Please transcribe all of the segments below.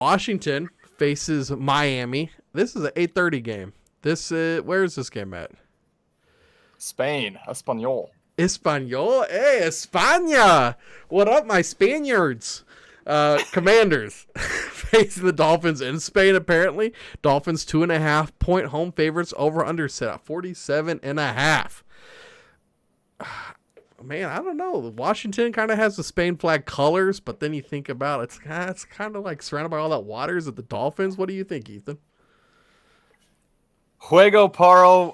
Washington faces Miami. This is an 8:30 game. Where is this game at? Spain, Espanol. Espanol? Hey, España! What up, my Spaniards? Commanders facing the Dolphins in Spain, apparently. Dolphins 2.5-point home favorites, over under set at 47.5. Man, I don't know. Washington kind of has the Spain flag colors, but then you think about it's kind of like surrounded by all that waters at the Dolphins. What do you think, Ethan? Juego para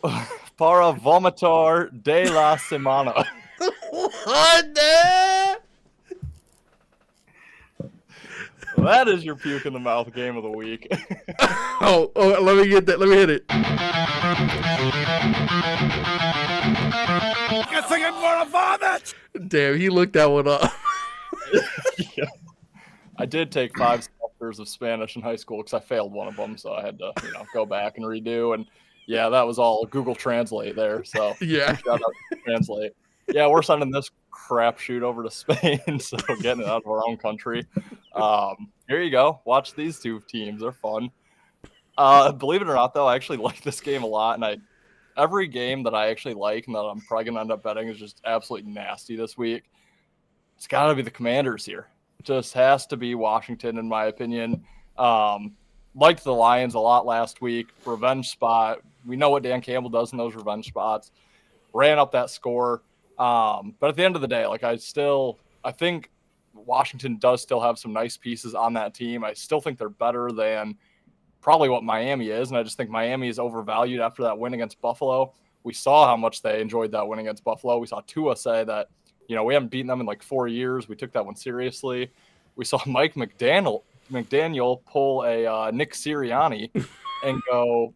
vomitar de la semana. What? That is your puke in the mouth game of the week. oh, let me get that. Let me hit it. You're singing for a vomit. Damn, he looked that one up. Yeah. I did take 5 semesters of Spanish in high school because I failed one of them, so I had to, go back and redo. And yeah, that was all Google Translate there. So Yeah. shout out to Translate. Yeah, we're sending this crapshoot over to Spain, so getting it out of our own country. Here you go. Watch these two teams; they're fun. Believe it or not, though, I actually like this game a lot, and every game that I actually like and that I'm probably gonna end up betting is just absolutely nasty this week. It's got to be the Commanders here. Just has to be Washington, in my opinion. Liked the Lions a lot last week. Revenge spot. We know what Dan Campbell does in those revenge spots. Ran up that score. But at the end of the day, I think Washington does still have some nice pieces on that team. I still think they're better than probably what Miami is, and I just think Miami is overvalued after that win against Buffalo. We saw how much they enjoyed that win against Buffalo. We saw Tua say that, we haven't beaten them in like 4 years. We took that one seriously. We saw Mike McDaniel pull a Nick Sirianni and go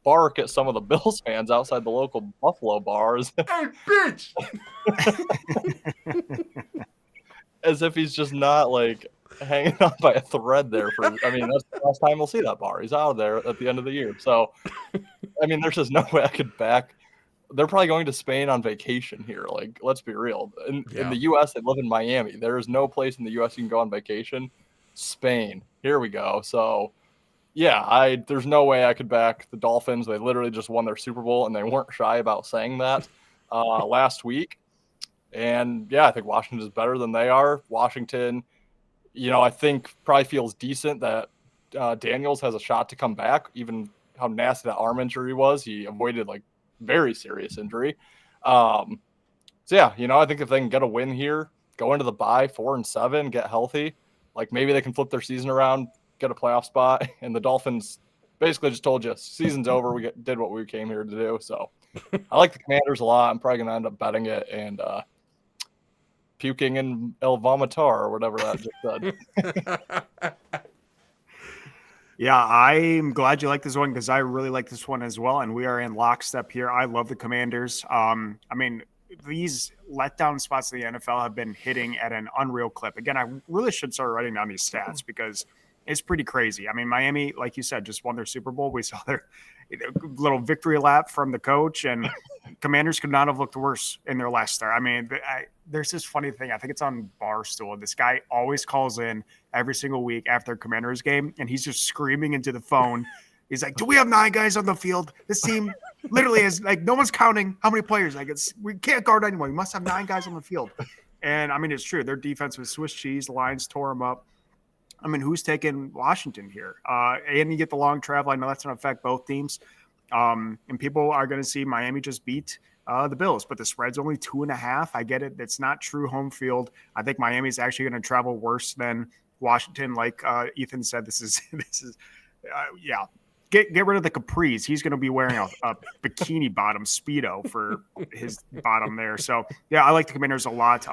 bark at some of the Bills fans outside the local Buffalo bars. Hey, bitch! As if he's just not like hanging on by a thread there that's the last time we'll see that bar. He's out of there at the end of the year. So, there's just no way I could back. They're probably going to Spain on vacation here. Like, let's be real. In the U.S., they live in Miami. There is no place in the U.S. you can go on vacation. Spain. Here we go. So, yeah, there's no way I could back the Dolphins. They literally just won their Super Bowl, and they weren't shy about saying that last week. And, yeah, I think Washington is better than they are. Washington, I think probably feels decent that Daniels has a shot to come back, even how nasty that arm injury was. He avoided, very serious injury. I think if they can get a win here, go into the bye 4-7, get healthy, maybe they can flip their season around, get a playoff spot. And the Dolphins basically just told you, season's over. We did what we came here to do. So I like the Commanders a lot. I'm probably going to end up betting it and puking in El Vomitar or whatever that just said. Yeah, I'm glad you like this one because I really like this one as well. And we are in lockstep here. I love the Commanders. These letdown spots in the NFL have been hitting at an unreal clip. Again, I really should start writing down these stats because it's pretty crazy. Miami, like you said, just won their Super Bowl. We saw their little victory lap from the coach, and Commanders could not have looked worse in their last start. There's this funny thing. I think it's on Barstool. This guy always calls in every single week after a Commanders game, and he's just screaming into the phone. He's like, do we have 9 guys on the field? This team literally is no one's counting how many players. We can't guard anyone. We must have 9 guys on the field. And, it's true. Their defense was Swiss cheese. The Lions tore them up. Who's taking Washington here? And you get the long travel. I know that's going to affect both teams. And people are going to see Miami just beat the Bills, but the spread's only 2.5. I get it. It's not true home field. I think Miami's actually going to travel worse than Washington. Like Ethan said, this is Get rid of the capris. He's going to be wearing a bikini bottom Speedo for his bottom there. So, yeah, I like the Commanders a lot.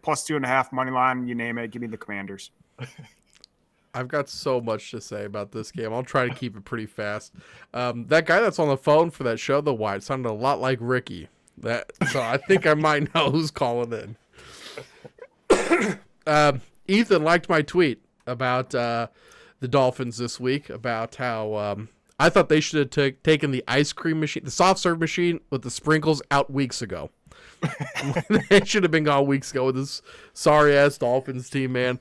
Plus 2.5 money line, you name it. Give me the Commanders. I've got so much to say about this game. I'll try to keep it pretty fast. That guy that's on the phone for that show, the Wyatt, sounded a lot like Ricky. So I think I might know who's calling in. Ethan liked my tweet about the Dolphins this week, about how I thought they should have taken the ice cream machine, the soft serve machine with the sprinkles out weeks ago. They should have been gone weeks ago with this sorry-ass Dolphins team, man.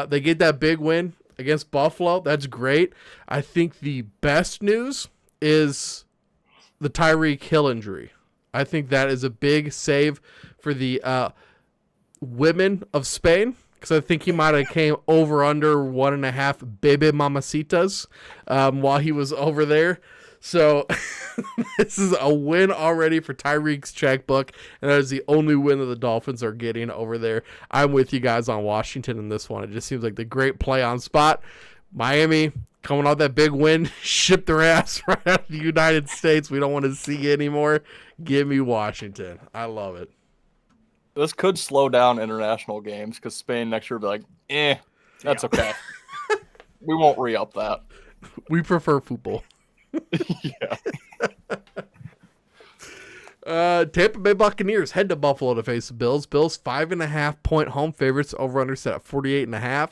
They get that big win against Buffalo. That's great. I think the best news is the Tyreek Hill injury. I think that is a big save for the women of Spain, because I think he might have came over under 1.5 baby mamacitas while he was over there. So this is a win already for Tyreek's checkbook, and that is the only win that the Dolphins are getting over there. I'm with you guys on Washington in this one. It just seems like the great play on spot. Miami coming off that big win, ship their ass right out of the United States. We don't want to see it anymore. Give me Washington. I love it. This could slow down international games because Spain next year will be like, that's okay. We won't re-up that. We prefer football. Yeah. Tampa Bay Buccaneers head to Buffalo to face the Bills. Bills 5.5-point home favorites. Over under set at 48.5.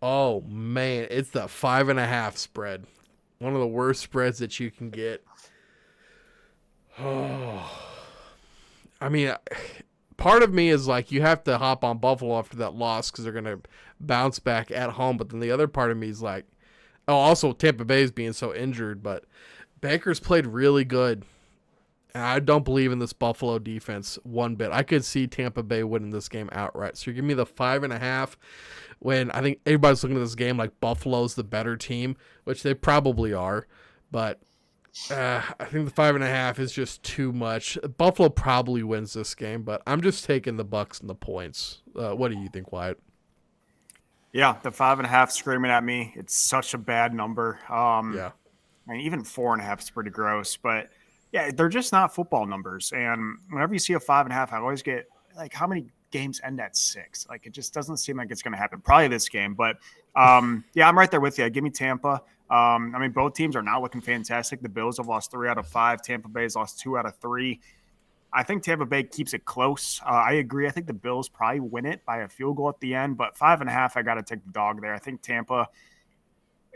Oh man, it's the 5.5 spread. One of the worst spreads that you can get. Oh, I mean, part of me is like, you have to hop on Buffalo after that loss because they're going to bounce back at home. But then the other part of me is like, oh, also Tampa Bay is being so injured. But Baker's played really good. And I don't believe in this Buffalo defense one bit. I could see Tampa Bay winning this game outright. So you give me the 5.5 when I think everybody's looking at this game like Buffalo's the better team, which they probably are. But I think the 5.5 is just too much. Buffalo probably wins this game, but I'm just taking the Bucks and the points. What do you think, Wyatt? Yeah, the 5.5 screaming at me. It's such a bad number. Yeah. I mean, even 4.5 is pretty gross, but yeah, they're just not football numbers. And whenever you see a 5.5, I always get like, how many games end at 6? Like, it just doesn't seem like it's going to happen. Probably this game, but yeah, I'm right there with you. Give me Tampa. I mean, both teams are not looking fantastic. The Bills have lost 3 out of 5. Tampa Bay's lost 2 out of 3. I think Tampa Bay keeps it close. I agree. I think the Bills probably win it by a field goal at the end, but 5.5, I got to take the dog there. I think Tampa,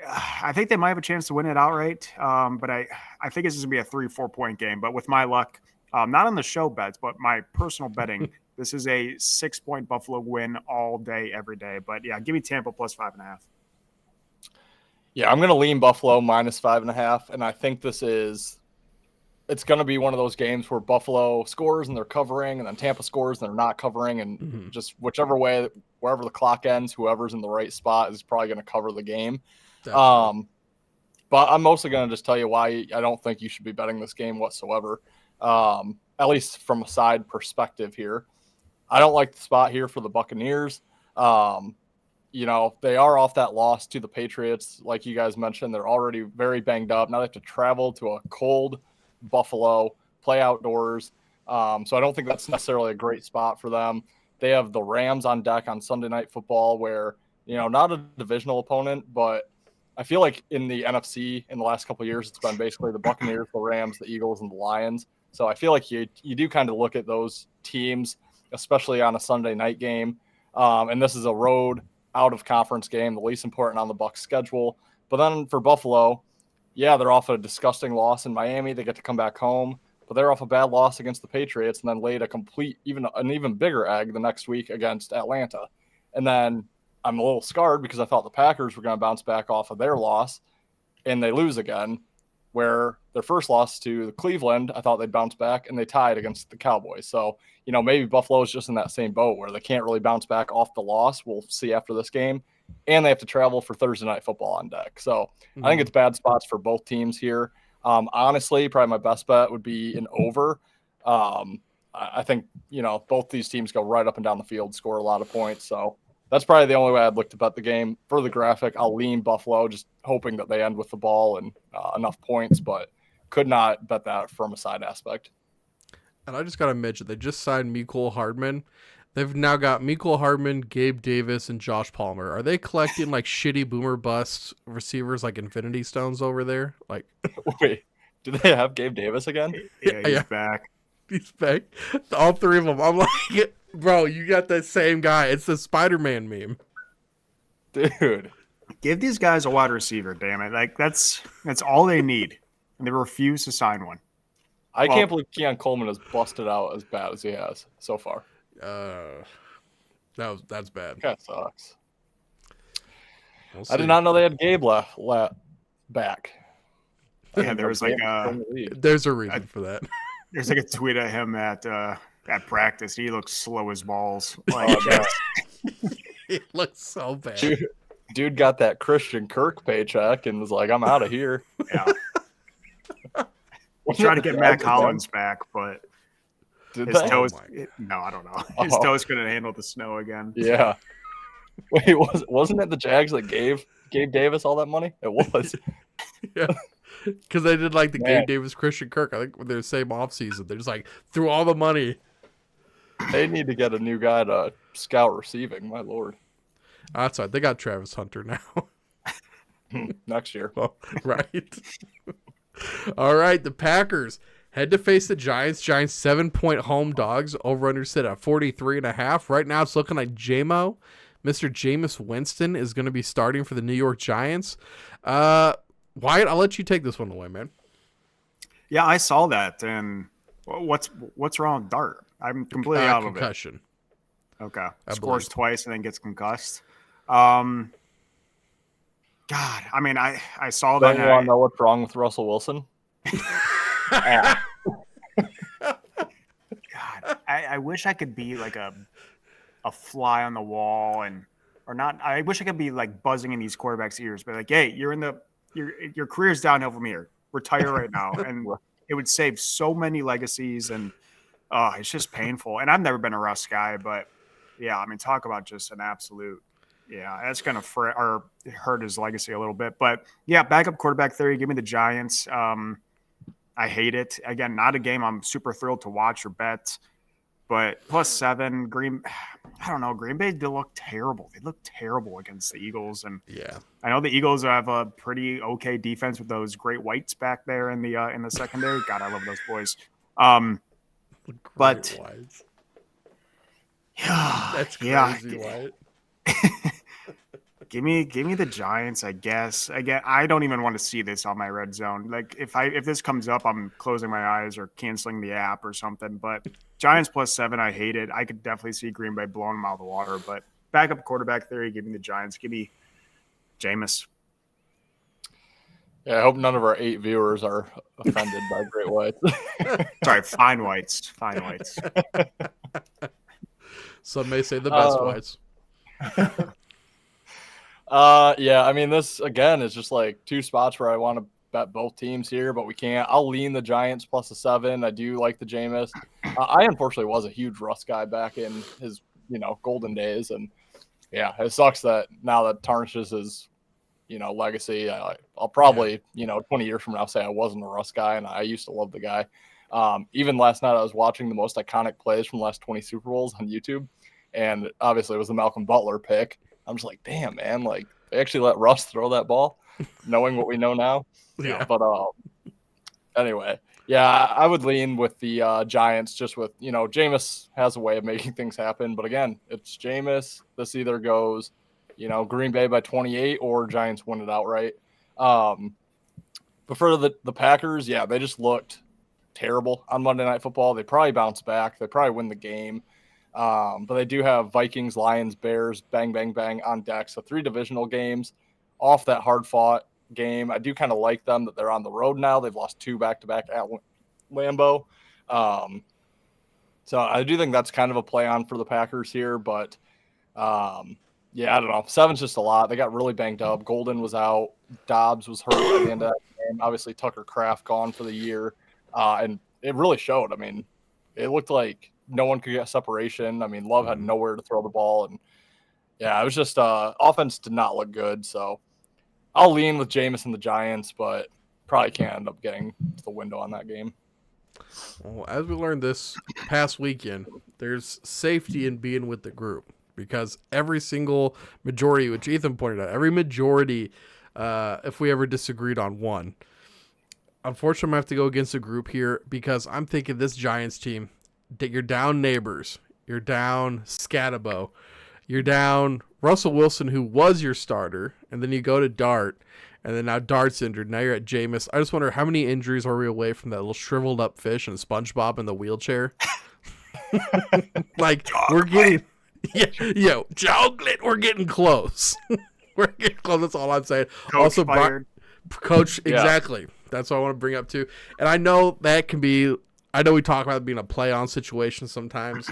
I think they might have a chance to win it outright, but I think this is going to be a 3-4 point game. But with my luck, not on the show bets, but my personal betting, this is a 6-point Buffalo win all day, every day. But yeah, give me Tampa plus 5.5. Yeah, I'm going to lean Buffalo minus 5.5, and I think it's going to be one of those games where Buffalo scores and they're covering, and then Tampa scores and they're not covering, and just whichever way, wherever the clock ends, whoever's in the right spot is probably going to cover the game. But I'm mostly going to just tell you why I don't think you should be betting this game whatsoever, at least from a side perspective here. I don't like the spot here for the Buccaneers. You know, they are off that loss to the Patriots. Like you guys mentioned, they're already very banged up. Now they have to travel to a cold Buffalo, play outdoors. So I don't think that's necessarily a great spot for them. They have the Rams on deck on Sunday Night Football where, you know, not a divisional opponent, but I feel like in the NFC in the last couple of years, it's been basically the Buccaneers, the Rams, the Eagles, and the Lions. So I feel like you do kind of look at those teams, especially on a Sunday night game. And this is a road out-of-conference game, the least important on the Bucs schedule. But then for Buffalo, yeah, they're off a disgusting loss in Miami. They get to come back home, but they're off a bad loss against the Patriots and then laid an even bigger egg the next week against Atlanta. And then I'm a little scarred because I thought the Packers were going to bounce back off of their loss, and they lose again, where their first loss to Cleveland, I thought they'd bounce back, and they tied against the Cowboys. So, you know, maybe Buffalo is just in that same boat where they can't really bounce back off the loss. We'll see after this game. And they have to travel for Thursday Night Football on deck. So I think it's bad spots for both teams here. Honestly, probably my best bet would be an over. I think, you know, both these teams go right up and down the field, score a lot of points. So that's probably the only way I'd look to bet the game. For the graphic, I'll lean Buffalo, just hoping that they end with the ball and enough points, but could not bet that from a side aspect. And I just got to mention, they just signed Mecole Hardman. They've now got Mecole Hardman, Gabe Davis, and Josh Palmer. Are they collecting like shitty boomer bust receivers like Infinity Stones over there? Like, wait, do they have Gabe Davis again? Yeah, he's back. He's back. All 3 of them. I'm like, bro, you got that same guy. It's the Spider-Man meme. Dude. Give these guys a wide receiver, damn it. Like, that's all they need. And they refuse to sign one. I can't believe Keon Coleman has busted out as bad as he has so far. That's bad. That sucks. We'll I did see. not know they had Gabe back. Yeah, there was like There's a reason for that. there's like a tweet of him at practice. He looks slow as balls. Oh, Like, no. It looks so bad. Dude got that Christian Kirk paycheck and was like, I'm out of here. yeah. We'll try to get Matt Collins back, but Did his they? toes. Oh my. No, I don't know. His Oh. toes couldn't handle the snow again. Yeah. Wait, wasn't it the Jags that gave Davis all that money? It was. Yeah. Because they did like the Man. Gabe Davis, Christian Kirk. I think with their same offseason. They're just like, threw all the money. They need to get a new guy to scout receiving. My lord. That's right. They got Travis Hunter now. Next year. Well, right. All right. The Packers head to face the Giants. Giants 7-point home dogs. Over under sit at 43.5. Right now it's looking like Mr. Jameis Winston is going to be starting for the New York Giants. Wyatt, I'll let you take this one away, man. Yeah, I saw that. And what's wrong with Dart? I'm completely out of it. Concussion. Okay. I Scores believe. twice and then gets concussed. God, I mean, I saw Don't that. you want to know what's wrong with Russell Wilson? God, I wish I could be like a fly on the wall or not. I wish I could be like buzzing in these quarterbacks' ears, but like, hey, your career's downhill from here. Retire right now, and it would save so many legacies. And it's just painful. And I've never been a Russ guy, but yeah, I mean, talk about just an absolute. Yeah, that's gonna hurt his legacy a little bit. But yeah, backup quarterback theory. Give me the Giants. I hate it. Again, not a game I'm super thrilled to watch or bet. But +7, I don't know. Green Bay did look terrible. They looked terrible against the Eagles, and Yeah. I know the Eagles have a pretty okay defense with those great whites back there in the secondary. God, I love those boys. But Wise. yeah, That's yeah. crazy, Wyatt. Give me the Giants, I guess. Again, I don't even want to see this on my red zone. Like if this comes up, I'm closing my eyes or canceling the app or something. But Giants +7, I hate it. I could definitely see Green Bay blowing them out of the water. But backup quarterback theory, give me the Giants. Give me Jameis. Yeah, I hope none of our 8 viewers are offended by Great Whites. Sorry, fine whites. Fine whites. Some may say the best Oh. Whites. Yeah, I mean, this again is just like 2 spots where I want to bet both teams here, but we can't. I'll lean the Giants +7. I do like the Jameis. I unfortunately was a huge Russ guy back in his, golden days, and yeah, it sucks that now that tarnishes his, legacy. I'll probably, 20 years from now say I wasn't a Russ guy, and I used to love the guy. Even last night I was watching the most iconic plays from the last 20 Super Bowls on YouTube, and obviously it was the Malcolm Butler pick. I'm just like, damn, man, like they actually let Russ throw that ball, knowing what we know now. Yeah. But anyway, yeah, I would lean with the Giants just with, Jameis has a way of making things happen. But again, it's Jameis. This either goes, Green Bay by 28 or Giants win it outright. But for the Packers, yeah, they just looked terrible on Monday Night Football. They probably bounce back. They probably win the game. But they do have Vikings, Lions, Bears, bang, bang, bang on deck. So 3 divisional games off that hard-fought game. I do kind of like them that they're on the road now. They've lost 2 back-to-back at Lambeau. So I do think that's kind of a play on for the Packers here. But, yeah, I don't know. 7's just a lot. They got really banged up. Golden was out. Dobbs was hurt at the end of that game. Obviously, Tucker Kraft gone for the year. And it really showed. I mean, it looked like no one could get separation. I mean, Love had nowhere to throw the ball. And, yeah, it was just offense did not look good. So I'll lean with Jameis and the Giants, but probably can't end up getting to the window on that game. Well, as we learned this past weekend, there's safety in being with the group because every single majority, which Ethan pointed out, every majority, if we ever disagreed on one, unfortunately, I'm going to have to go against a group here because I'm thinking this Giants team, that you're down Neighbors, you're down Scatabo, you're down Russell Wilson, who was your starter, and then you go to Dart, and then now Dart's injured. Now you're at Jameis. I just wonder how many injuries are we away from that little shriveled up fish and SpongeBob in the wheelchair? Like, we're getting, chocolate. We're getting close. We're getting close. That's all I'm saying. Coach also, fired. Coach, Yeah. exactly. That's what I want to bring up too. And I know that can be. I know we talk about it being a play-on situation sometimes.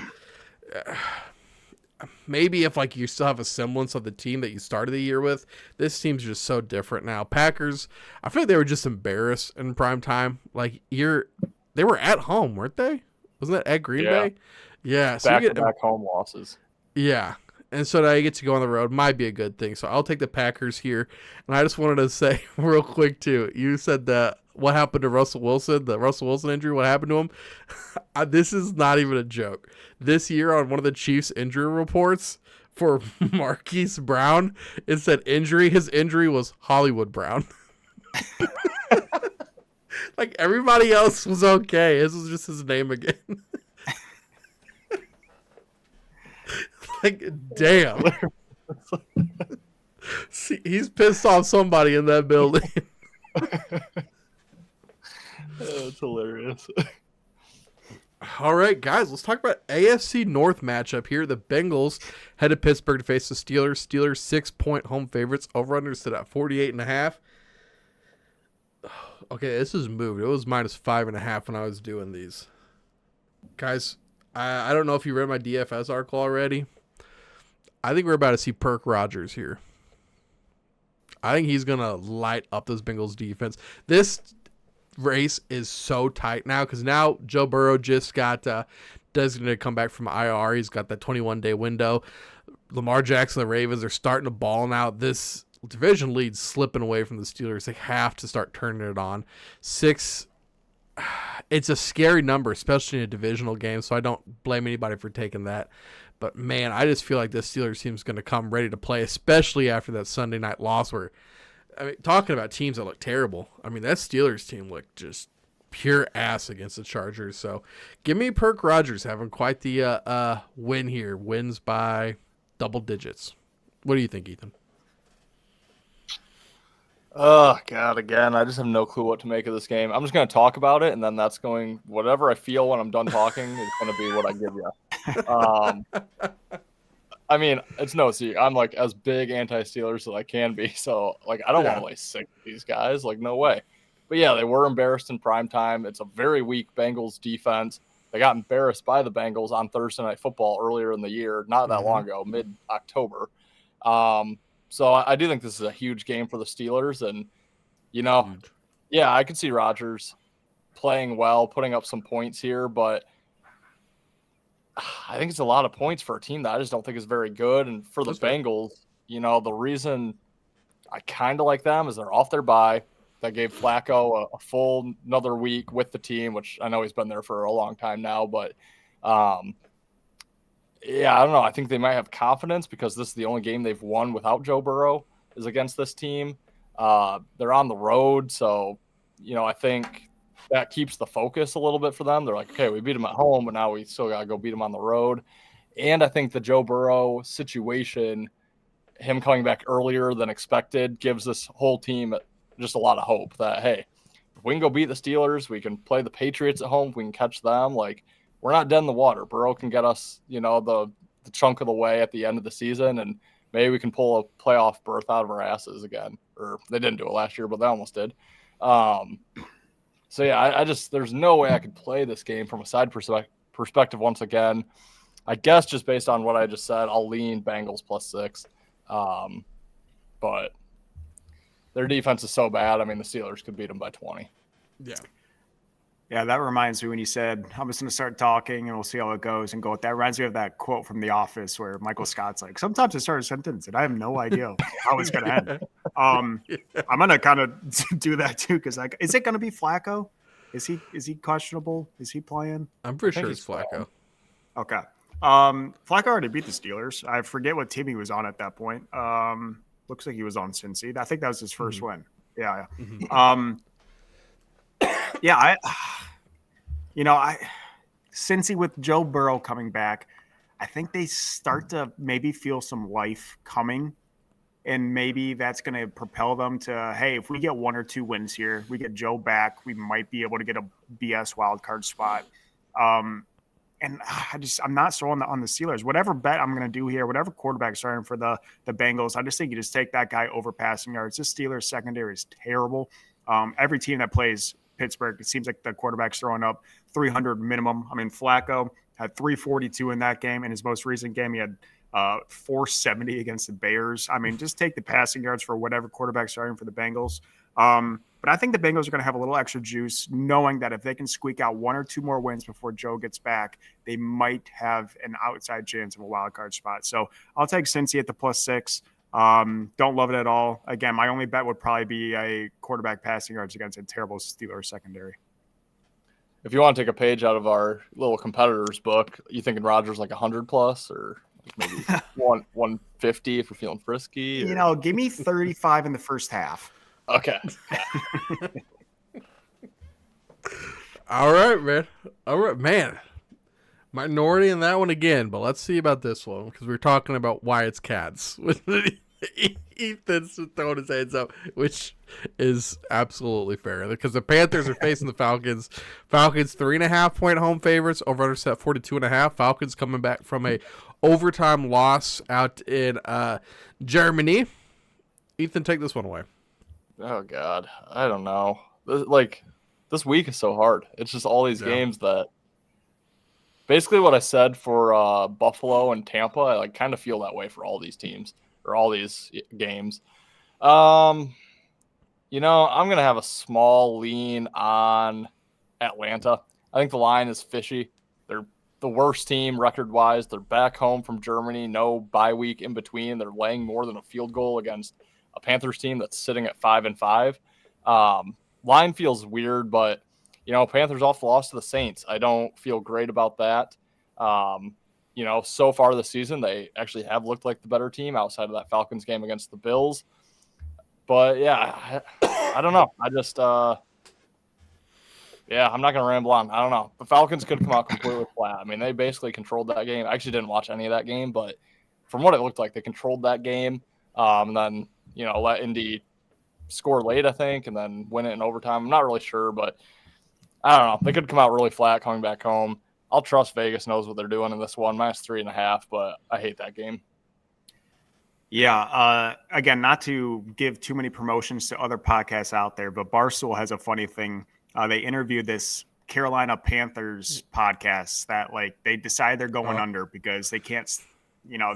Maybe if like you still have a semblance of the team that you started the year with, this team's just so different now. Packers, I feel like they were just embarrassed in prime time. Like they were at home, weren't they? Wasn't that at Green Bay? Yeah. So you get Back-to-back home losses. yeah. And so now you get to go on the road. Might be a good thing. So I'll take the Packers here. And I just wanted to say real quick, too. You said that what happened to Russell Wilson, the Russell Wilson injury, what happened to him? This is not even a joke. This year on one of the Chiefs' injury reports for Marquise Brown, it said his injury was Hollywood Brown. Like everybody else was okay. This was just his name again. Like, damn. See, he's pissed off somebody in that building. It's hilarious. All right, guys, let's talk about AFC North matchup here. The Bengals head to Pittsburgh to face the Steelers. Steelers 6-point home favorites. Over-under stood at 48.5. Okay, this has moved. It was -5.5 when I was doing these. Guys, I don't know if you read my DFS article already. I think we're about to see Perk Rogers here. I think he's going to light up this Bengals defense. This race is so tight now because now Joe Burrow just got designated to come back from IR. He's got that 21-day window. Lamar Jackson, the Ravens, are starting to ball now. This division lead's slipping away from the Steelers. They have to start turning it on. 6, it's a scary number, especially in a divisional game, so I don't blame anybody for taking that. But, man, I just feel like this Steelers team is going to come ready to play, especially after that Sunday night loss where, I mean, talking about teams that look terrible. I mean, that Steelers team looked just pure ass against the Chargers. So give me Perk Rogers having quite the win here. Wins by double digits. What do you think, Ethan? Oh, God, again, I just have no clue what to make of this game. I'm just going to talk about it, and then whatever I feel when I'm done talking is going to be what I give you. I mean, it's no secret. I'm like as big anti-Steelers as I can be. So, like, I don't want to lay sick with these guys. Like, no way. But, yeah, they were embarrassed in prime time. It's a very weak Bengals defense. They got embarrassed by the Bengals on Thursday Night Football earlier in the year, not that long ago, mid-October. So I do think this is a huge game for the Steelers. And, you know, yeah, I could see Rodgers playing well, putting up some points here. But I think it's a lot of points for a team that I just don't think is very good. And for the Bengals, you know, the reason I kind of like them is they're off their bye. That gave Flacco a full another week with the team, which I know he's been there for a long time now. But, yeah, I don't know. I think they might have confidence because this is the only game they've won without Joe Burrow is against this team. They're on the road. So, you know, I think that keeps the focus a little bit for them. They're like, okay, we beat them at home, but now we still got to go beat them on the road. And I think the Joe Burrow situation, him coming back earlier than expected, gives this whole team just a lot of hope that, hey, if we can go beat the Steelers, we can play the Patriots at home, we can catch them. Like, we're not dead in the water. Burrow can get us, you know, the chunk of the way at the end of the season, and maybe we can pull a playoff berth out of our asses again. Or they didn't do it last year, but they almost did. So, yeah, I just – there's no way I could play this game from a side perspective once again. I guess just based on what I just said, I'll lean Bengals +6. But their defense is so bad. I mean, the Steelers could beat them by 20. Yeah. Yeah, that reminds me when you said, I'm just going to start talking and we'll see how it goes and go with that. Reminds me of that quote from The Office where Michael Scott's like, sometimes I start a sentence and I have no idea how it's going to end. I'm going to kind of do that too because, like, is it going to be Flacco? Is he questionable? Is he playing? I'm pretty sure it's Flacco. Okay. Flacco already beat the Steelers. I forget what team he was on at that point. Looks like he was on Cincy. I think that was his first win. Yeah. Yeah, Cincy with Joe Burrow coming back, I think they start to maybe feel some life coming, and maybe that's going to propel them to, hey, if we get 1 or 2 wins here, we get Joe back, we might be able to get a BS wildcard spot. And And I'm not sold on the Steelers. Whatever bet I'm going to do here, whatever quarterback starting for the Bengals, I just think you just take that guy over passing yards. This Steelers secondary is terrible. Every team that plays Pittsburgh, it seems like the quarterback's throwing up 300 minimum. I mean, Flacco had 342 in that game. In his most recent game, he had 470 against the Bears. I mean, just take the passing yards for whatever quarterback starting for the Bengals. But I think the Bengals are going to have a little extra juice, knowing that if they can squeak out 1 or 2 more wins before Joe gets back, they might have an outside chance of a wild card spot. So I'll take Cincy at the +6. Don't love it at all. Again, my only bet would probably be a quarterback passing yards against a terrible Steelers secondary. If you want to take a page out of our little competitors book, you thinking Rodgers like 100+ or maybe 150 if we're feeling frisky? Or... give me 35 in the first half. Okay. All right, man. Minority in that one again, but let's see about this one because we're talking about Wyatt's Cats. Ethan's throwing his hands up, which is absolutely fair because the Panthers are facing the Falcons. Falcons 3.5-point home favorites, over under set 42.5. Falcons coming back from a overtime loss out in Germany. Ethan, take this one away. Oh God, I don't know. This week is so hard. It's just all these games that. Basically, what I said for Buffalo and Tampa, I kind of feel that way for all these teams or all these games. I'm gonna have a small lean on Atlanta. I think the line is fishy. They're the worst team record-wise. They're back home from Germany, no bye week in between. They're laying more than a field goal against a Panthers team that's sitting at 5-5. Line feels weird, but Panthers off the loss to the Saints. I don't feel great about that. So far this season, they actually have looked like the better team outside of that Falcons game against the Bills. But yeah, I don't know. I just, I'm not going to ramble on. I don't know. The Falcons could come out completely flat. I mean, they basically controlled that game. I actually didn't watch any of that game, but from what it looked like, they controlled that game. And then, let Indy score late, I think, and then win it in overtime. I'm not really sure, but I don't know. They could come out really flat coming back home. I'll trust Vegas knows what they're doing in this one. -3.5, but I hate that game. Yeah. Again, not to give too many promotions to other podcasts out there, but Barstool has a funny thing. They interviewed this Carolina Panthers podcast that they decide they're going under because they can't,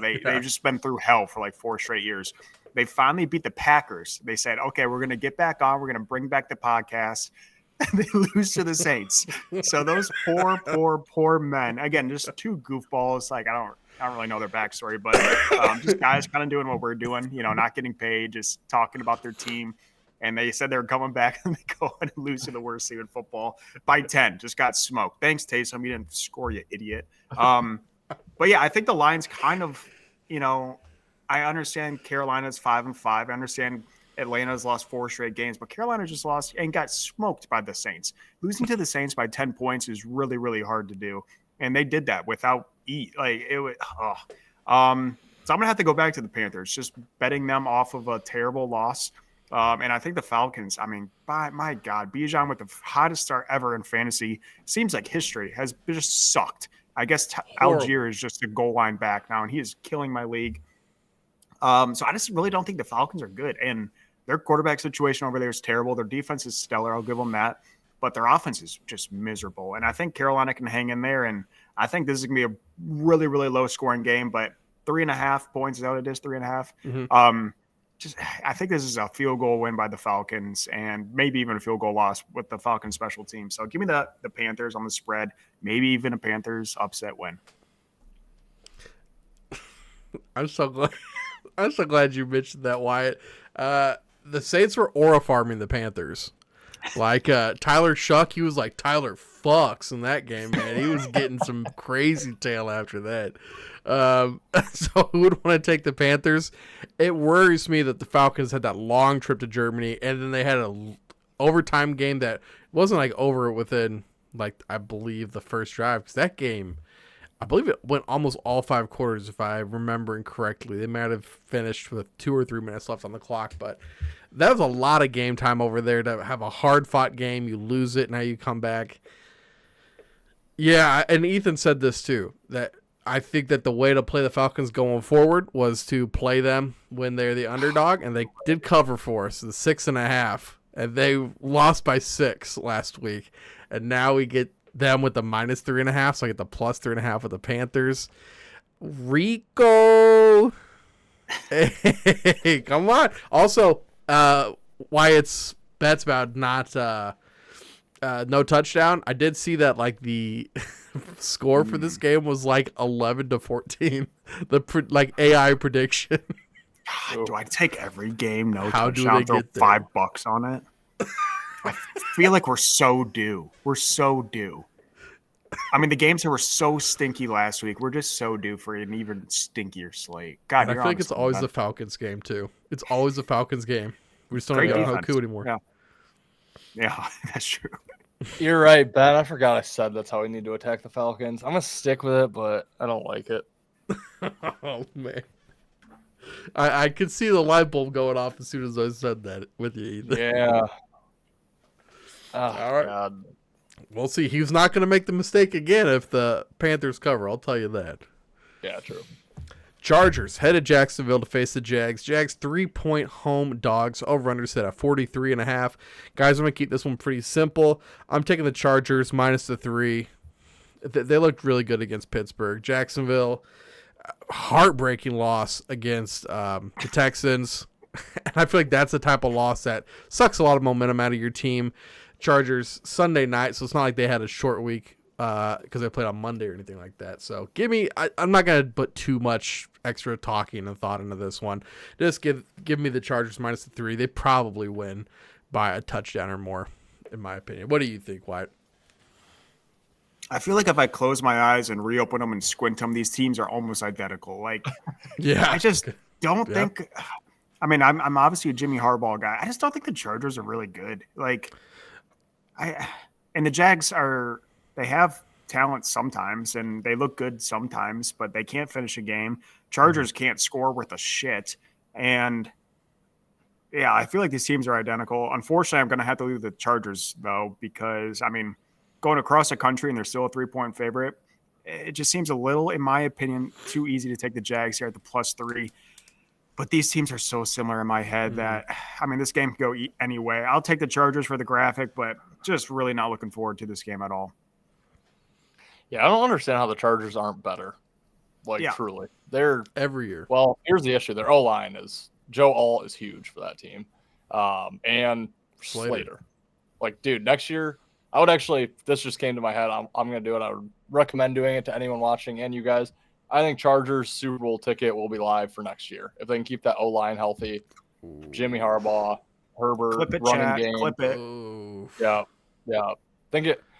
they've just been through hell for 4 straight years. They finally beat the Packers. They said, okay, we're going to get back on. We're going to bring back the podcast. And they lose to the Saints. So those poor men, again, just 2 goofballs. I don't really know their backstory, but just guys kind of doing what we're doing, not getting paid, just talking about their team. And they said they were coming back and they go and lose to the worst team in football by 10. Just got smoked. Thanks, Taysom. You didn't score, you idiot. But yeah, I think the line's kind of, I understand Carolina's 5-5. I understand Atlanta's lost 4 straight games, but Carolina just lost and got smoked by the Saints. Losing to the Saints by 10 points is really, really hard to do. And they did that without So I'm going to have to go back to the Panthers, just betting them off of a terrible loss. And I think the Falcons, my God, Bijan with the hottest start ever in fantasy, seems like history, has just sucked. I guess Algier is just a goal line back now, and he is killing my league. So I just really don't think the Falcons are good. And their quarterback situation over there is terrible. Their defense is stellar. I'll give them that. But their offense is just miserable. And I think Carolina can hang in there. And I think this is going to be a really, really low-scoring game. But 3.5 points, is that what it is, 3.5? Mm-hmm. I think this is a field goal win by the Falcons and maybe even a field goal loss with the Falcons special team. So give me the Panthers on the spread, maybe even a Panthers upset win. I'm so glad you mentioned that, Wyatt. The Saints were aura farming the Panthers. Tyler Shuck, he was like Tyler fucks in that game, man. He was getting some crazy tail after that. So who would want to take the Panthers? It worries me that the Falcons had that long trip to Germany, and then they had an overtime game that wasn't over within I believe the first drive, because that game, I believe it went almost all 5 quarters, if I'm remembering correctly. They might have finished with 2 or 3 minutes left on the clock, but that was a lot of game time over there to have a hard-fought game. You lose it, now you come back. Yeah, and Ethan said this too, that I think that the way to play the Falcons going forward was to play them when they're the underdog, and they did cover for us, the 6.5, and they lost by 6 last week, and now we get them with the -3.5, so I get the +3.5 with the Panthers. Rico, hey, come on. Also, Wyatt's bets about not no touchdown. I did see that like the score for this game was like 11-14. The like AI prediction. God, do I take every game? No How do touchdown. they Throw get there? $5 on it. I feel like we're so due. We're so due. I mean, the games that were so stinky last week, we're just so due for an even stinkier slate. God, And I you're feel like it's honestly always the the Falcons game too. It's always the Falcons game. We just don't Great have defense. Hoku anymore. Yeah, that's true. You're right, Ben. I forgot I said that's how we need to attack the Falcons. I'm gonna stick with it, but I don't like it. Oh man, I could see the light bulb going off as soon as I said that with you, Ethan. Yeah. Oh, All right. God. We'll see. He's not going to make the mistake again if the Panthers cover. I'll tell you that. Yeah, true. Chargers headed Jacksonville to face the Jags. Jags 3-point home dogs. Over-under set at 43.5. Guys, I'm going to keep this one pretty simple. I'm taking the Chargers -3. They looked really good against Pittsburgh. Jacksonville, heartbreaking loss against the Texans. And I feel like that's the type of loss that sucks a lot of momentum out of your team. Chargers Sunday night, so it's not like they had a short week because they played on Monday or anything like that. So I'm not going to put too much extra talking and thought into this one. Just give me the Chargers -3. They probably win by a touchdown or more, in my opinion. What do you think, Wyatt? I feel like if I close my eyes and reopen them and squint them, these teams are almost identical. Like, Yeah, I just don't Yep. think. I mean, I'm obviously a Jimmy Harbaugh guy. I just don't think the Chargers are really good. Like, and the Jags they have talent sometimes and they look good sometimes, but they can't finish a game. Chargers can't score worth a shit. And yeah, I feel like these teams are identical. Unfortunately, I'm going to have to leave the Chargers though, because I mean, going across the country and they're still a 3-point favorite, it just seems a little, in my opinion, too easy to take the Jags here at the +3. But these teams are so similar in my head that, I mean, this game can go anyway. I'll take the Chargers for the graphic, but just really not looking forward to this game at all. Yeah, I don't understand how the Chargers aren't better. Like, truly. They're every year. Well, here's the issue. Their O-line is – Joe Alt is huge for that team. And Slater. Like, dude, next year, I would actually – this just came to my head. I'm going to do it. I would recommend doing it to anyone watching and you guys. I think Chargers Super Bowl ticket will be live for next year. If they can keep that O-line healthy, Jimmy Harbaugh, Herbert, Clip it, running chat, game. clip it. Yeah.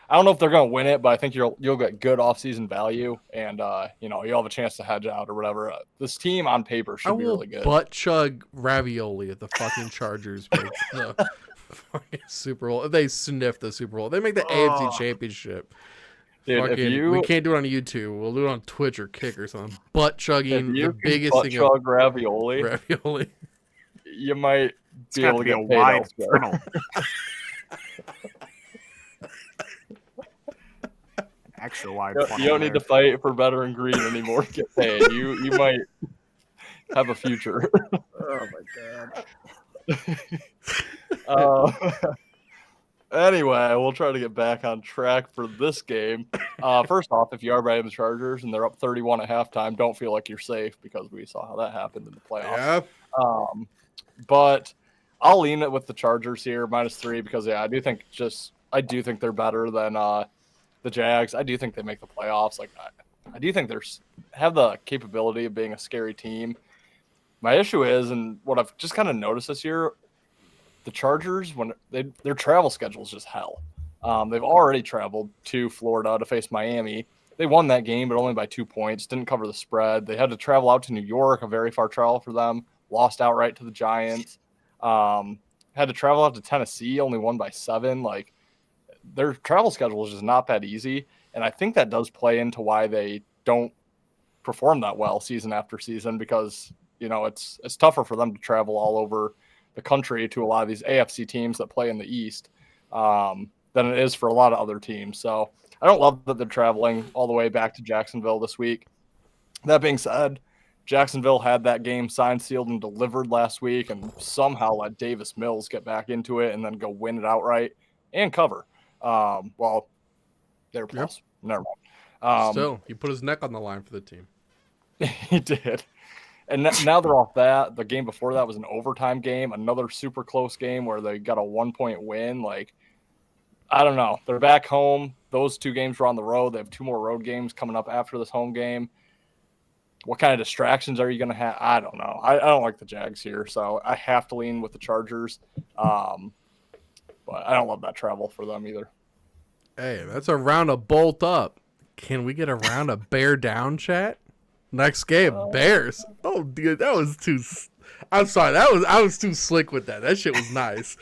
I don't know if they're going to win it, but I think you'll get good offseason value, and you'll have a chance to hedge out or whatever. This team on paper should be really good. Butt chug ravioli at the fucking Chargers make the fucking Super Bowl. If they sniff the Super Bowl, they make the AFC Championship. Dude, we can't do it on YouTube. We'll do it on Twitch or Kick or something. Butt chugging, the biggest butt thing. Chug ravioli. You might be able to get paid wide elsewhere. Extra wide. You don't need to fight for better and green anymore to get paid. You might have a future. Oh my god. Anyway, we'll try to get back on track for this game. First off, if you are betting the Chargers and they're up 31 at halftime, don't feel like you're safe because we saw how that happened in the playoffs. Yeah. But I'll lean it with the Chargers here, -3, because I do think they're better than the Jags. I do think they make the playoffs. Like I do think have the capability of being a scary team. My issue is, and what I've just kind of noticed this year, the Chargers, when their travel schedule is just hell. They've already traveled to Florida to face Miami. They won that game, but only by 2 points. Didn't cover the spread. They had to travel out to New York, a very far travel for them. Lost outright to the Giants. Had to travel out to Tennessee, only won by 7. Like, their travel schedule is just not that easy, and I think that does play into why they don't perform that well season after season, because it's tougher for them to travel all over the country to a lot of these AFC teams that play in the East than it is for a lot of other teams. So I don't love that they're traveling all the way back to Jacksonville this week. That being said, Jacksonville had that game signed, sealed, and delivered last week, and somehow let Davis Mills get back into it and then go win it outright and cover. Well, they're plus. Yep. Never mind. Still, he put his neck on the line for the team. He did. And now they're off that. The game before that was an overtime game, another super close game where they got a 1-point win. Like, I don't know. They're back home. Those 2 games were on the road. They have 2 more road games coming up after this home game. What kind of distractions are you going to have? I don't know. I don't like the Jags here, so I have to lean with the Chargers. But I don't love that travel for them either. Hey, that's a round of bolt up. Can we get a round of bear down, chat? Next game, Bears. Oh, dude, that was too. I'm sorry, I was too slick with that. That shit was nice.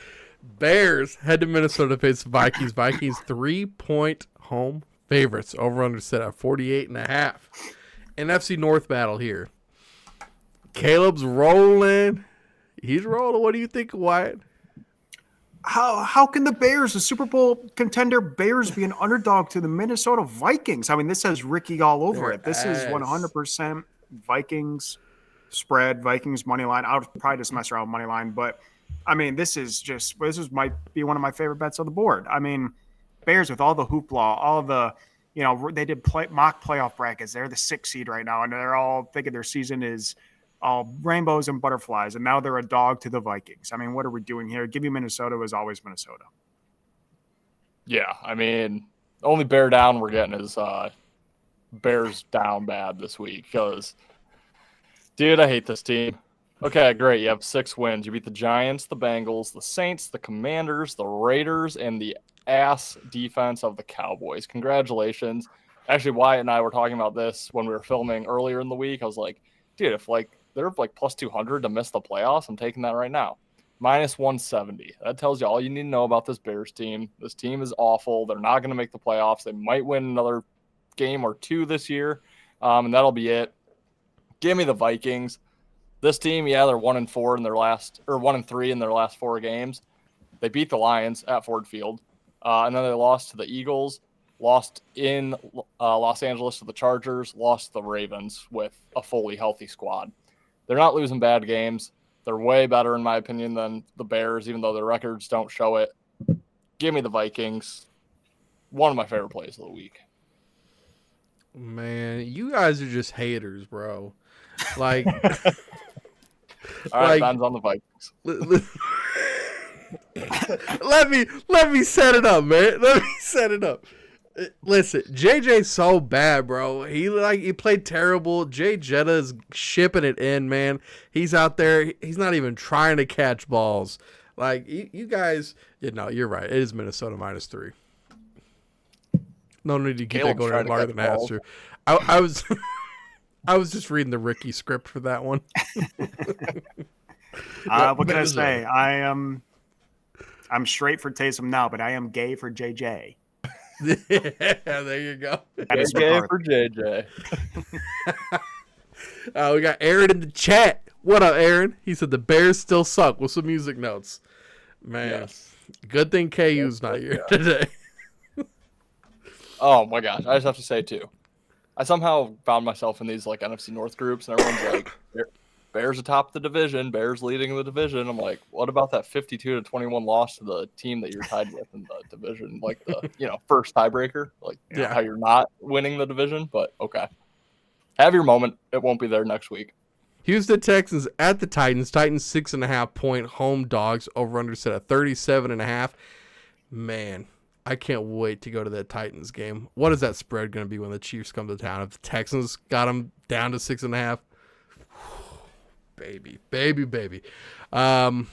Bears head to Minnesota, face Vikings. Vikings 3-point home favorites. Over under set at 48.5. NFC North battle here. Caleb's rolling. He's rolling. What do you think, Wyatt? How can the Bears, the Super Bowl contender Bears, be an underdog to the Minnesota Vikings? I mean, this has Ricky all over it. This is 100% Vikings spread, Vikings money line. I would probably just mess around with money line, but I mean, this might be one of my favorite bets on the board. I mean, Bears with all the hoopla, all the, they did mock playoff brackets. They're the 6th seed right now, and they're all thinking their season is all rainbows and butterflies, and now they're a dog to the Vikings. I mean, what are we doing here? Give me Minnesota is always Minnesota. Yeah, I mean, the only bear down we're getting is Bears down bad this week because, dude, I hate this team. Okay, great. You have 6 wins. You beat the Giants, the Bengals, the Saints, the Commanders, the Raiders, and the ass defense of the Cowboys. Congratulations. Actually, Wyatt and I were talking about this when we were filming earlier in the week. I was like, dude, if they're plus 200 to miss the playoffs, I'm taking that right now. Minus 170. That tells you all you need to know about this Bears team. This team is awful. They're not going to make the playoffs. They might win another game or 2 this year, and that'll be it. Give me the Vikings. This team, yeah, they're 1-4 in their last, or 1-3 in their last 4 games. They beat the Lions at Ford Field, and then they lost to the Eagles, lost in Los Angeles to the Chargers, lost to the Ravens with a fully healthy squad. They're not losing bad games. They're way better, in my opinion, than the Bears, even though their records don't show it. Give me the Vikings. One of my favorite plays of the week. Man, you guys are just haters, bro. Like, all right, Ben's on the Vikings. let me set it up, man. Let me set it up. Listen, JJ's so bad, bro. He played terrible. Jay Jetta is shipping it in, man. He's out there. He's not even trying to catch balls. Like, you guys, you're right. It is Minnesota minus 3. No need to keep that going any longer than it has to. I was I was just reading the Ricky script for that one. What can I say? I'm straight for Taysom now, but I am gay for JJ. Yeah, there you go. Gay for JJ. We got Aaron in the chat. What up, Aaron? He said the Bears still suck with some music notes. Man, yes. Good thing KU's not here today. Oh my gosh, I just have to say too, I somehow found myself in these NFC North groups, and everyone's like, Bears atop the division, Bears leading the division. I'm like, what about that 52-21 loss to the team that you're tied with in the division? Like the first tiebreaker, how you're not winning the division, but okay. Have your moment. It won't be there next week. Houston Texans at the Titans. Titans 6.5-point home dogs. Over under set at 37.5. Man, I can't wait to go to that Titans game. What is that spread going to be when the Chiefs come to town? If the Texans got them down to 6.5, baby. I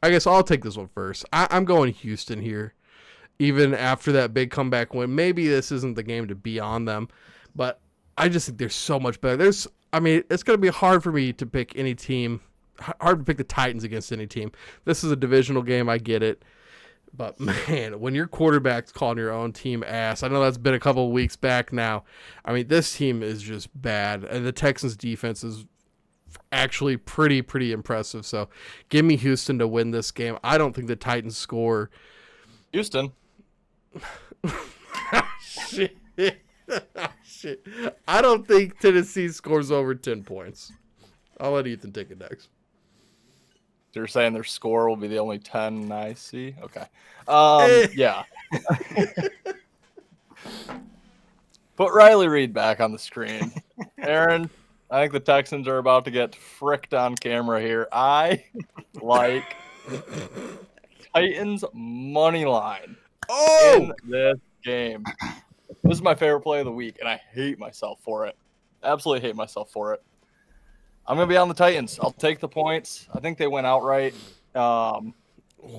guess I'll take this one first. I'm going Houston here. Even after that big comeback win, maybe this isn't the game to be on them, but I just think they're so much better. It's going to be hard for me to pick any team. Hard to pick the Titans against any team. This is a divisional game. I get it. But, man, when your quarterback's calling your own team ass, I know that's been a couple of weeks back now. I mean, this team is just bad. And the Texans' defense is actually pretty impressive. So, give me Houston to win this game. I don't think the Titans score. Houston. shit. Shit. I don't think Tennessee scores over 10 points. I'll let Ethan take it next. You're saying their score will be the only 10 I see? Okay. Yeah. Put Riley Reed back on the screen. Aaron, I think the Texans are about to get fricked on camera here. I like Titans money line in this game. This is my favorite play of the week, and I hate myself for it. Absolutely hate myself for it. I'm going to be on the Titans. I'll take the points. I think they went outright.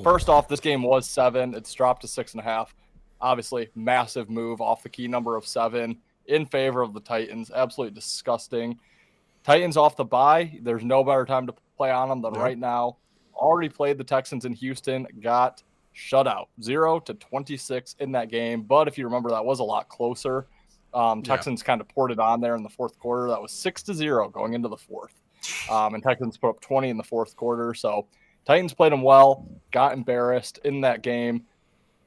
First off, this game was 7. It's dropped to 6.5. Obviously, massive move off the key number of 7 in favor of the Titans. Absolutely disgusting. Titans off the bye. There's no better time to play on them than right now. Already played the Texans in Houston. Got shut out. 0-26 in that game. But if you remember, that was a lot closer. Texans kind of poured it on there in the fourth quarter. That was 6-0 going into the fourth. And Texans put up 20 in the fourth quarter. So Titans played them well, got embarrassed in that game,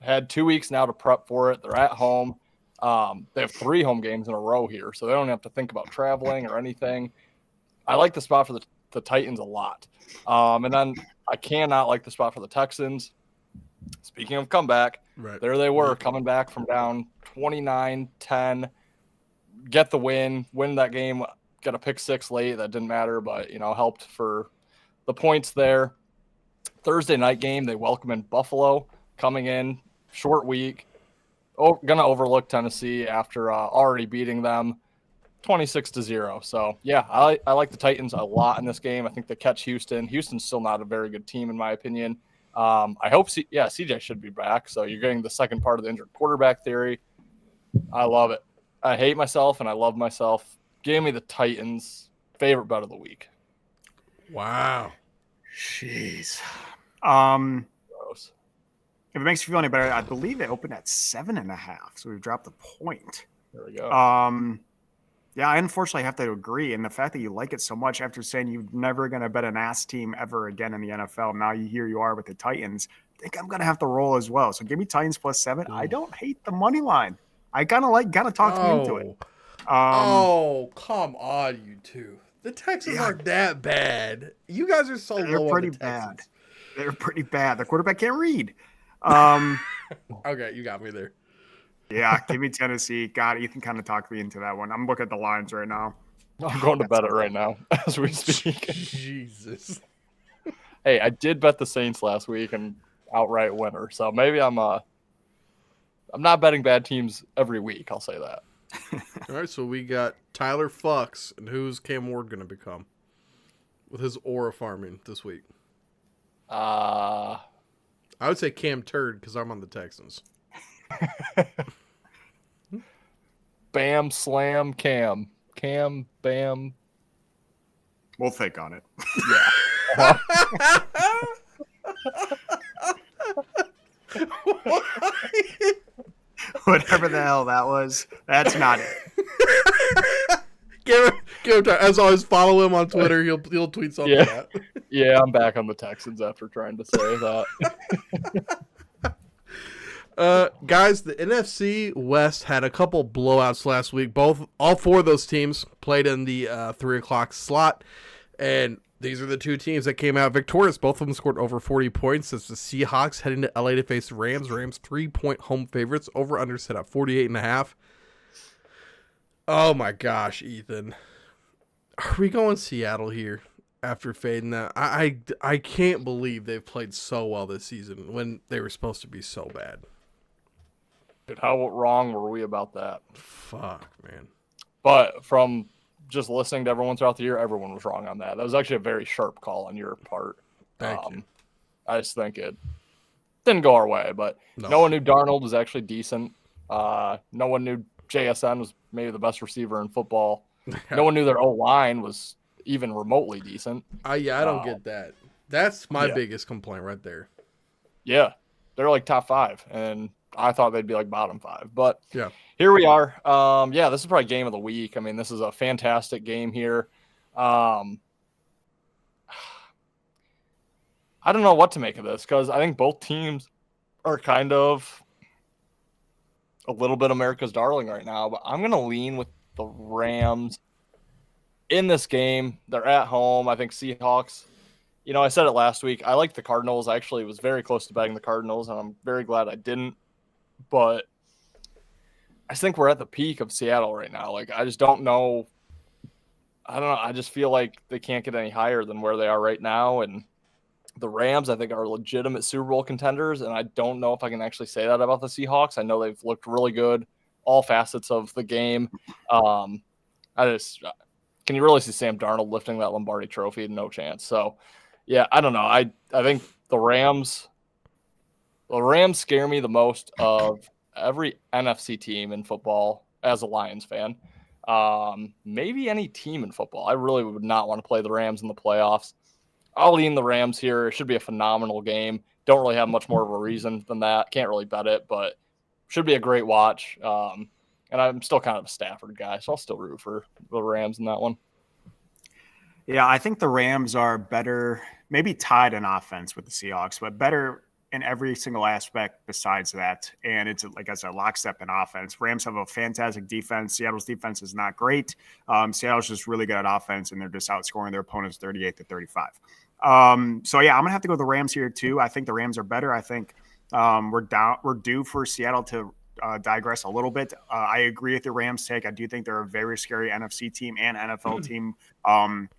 had 2 weeks now to prep for it. They're at home. They have 3 home games in a row here, so they don't have to think about traveling or anything. I like the spot for the Titans a lot. And then I cannot like the spot for the Texans. Speaking of comeback, there they were coming back from down 29-10, get the win that game, get a pick 6 late. That didn't matter, but, helped for the points there. Thursday night game, they welcome in Buffalo coming in, short week. Going to overlook Tennessee after already beating them 26-0. So, yeah, I like the Titans a lot in this game. I think they catch Houston. Houston's still not a very good team, in my opinion. I hope, CJ should be back. So you're getting the second part of the injured quarterback theory. I love it. I hate myself and I love myself. Give me the Titans. Favorite bet of the week. Wow. Jeez. Gross. If it makes you feel any better, I believe they opened at 7.5, so we've dropped the point. There we go. Yeah, I unfortunately have to agree. And the fact that you like it so much after saying you're never going to bet an ass team ever again in the NFL, now here you are with the Titans. I think I'm going to have to roll as well. So give me Titans plus 7. I don't hate the money line. I kind of talk me into it. Come on, you two. The Texans aren't that bad. You guys are so low on the Texans. They're pretty bad. The quarterback can't read. Okay, you got me there. Yeah, give me Tennessee. God, Ethan kind of talked me into that one. I'm looking at the lines right now. I'm going to bet it right now as we speak. Jesus. Hey, I did bet the Saints last week and outright winner. So maybe I'm not betting bad teams every week. I'll say that. All right, so we got Tyler Fuchs, and who's Cam Ward going to become with his aura farming this week? I would say Cam Turd because I'm on the Texans. Bam, slam, Cam. Cam, bam. We'll think on it. Yeah. Whatever the hell that was, that's not it. Give him time. As always, follow him on Twitter. He'll tweet something out. Yeah, I'm back on the Texans after trying to say that. Guys, the NFC West had a couple blowouts last week. All 4 of those teams played in the 3:00 slot, and these are the 2 teams that came out victorious. Both of them scored over 40 points. It's the Seahawks heading to LA to face the Rams. Rams 3-point home favorites. Over under set at 48.5. Oh my gosh, Ethan, are we going Seattle here after fading that? I can't believe they've played so well this season when they were supposed to be so bad. Dude, how wrong were we about that? Fuck, man. But from just listening to everyone throughout the year, everyone was wrong on that. That was actually a very sharp call on your part. Thank you. I just think it didn't go our way, but no one knew Darnold was actually decent. No one knew JSN was maybe the best receiver in football. No one knew their O-line was even remotely decent. I don't get that. That's my biggest complaint right there. Yeah, they're like top 5, and I thought they'd be like bottom 5. But yeah, here we are. This is probably game of the week. I mean, this is a fantastic game here. I don't know what to make of this because I think both teams are kind of a little bit America's darling right now, but I'm going to lean with the Rams in this game. They're at home. I think Seahawks, I said it last week. I like the Cardinals. I actually was very close to betting the Cardinals, and I'm very glad I didn't. But I think we're at the peak of Seattle right now. Like, I just don't know. I don't know. I just feel like they can't get any higher than where they are right now. And the Rams, I think, are legitimate Super Bowl contenders, and I don't know if I can actually say that about the Seahawks. I know they've looked really good, all facets of the game. Can you really see Sam Darnold lifting that Lombardi Trophy? No chance. So, yeah, I don't know. I think the Rams scare me the most of every NFC team in football as a Lions fan. Maybe any team in football. I really would not want to play the Rams in the playoffs. I'll lean the Rams here. It should be a phenomenal game. Don't really have much more of a reason than that. Can't really bet it, but should be a great watch. And I'm still kind of a Stafford guy, so I'll still root for the Rams in that one. Yeah, I think the Rams are better, maybe tied in offense with the Seahawks, but better in every single aspect besides that. And it's, like I said, lockstep in offense. Rams have a fantastic defense. Seattle's defense is not great. Seattle's just really good at offense, and they're just outscoring their opponents 38-35. So yeah, I'm gonna have to go with the Rams here too. I think the Rams are better. I think we're due for Seattle to digress a little bit. I agree with the Rams take. I do think they're a very scary NFC team and NFL team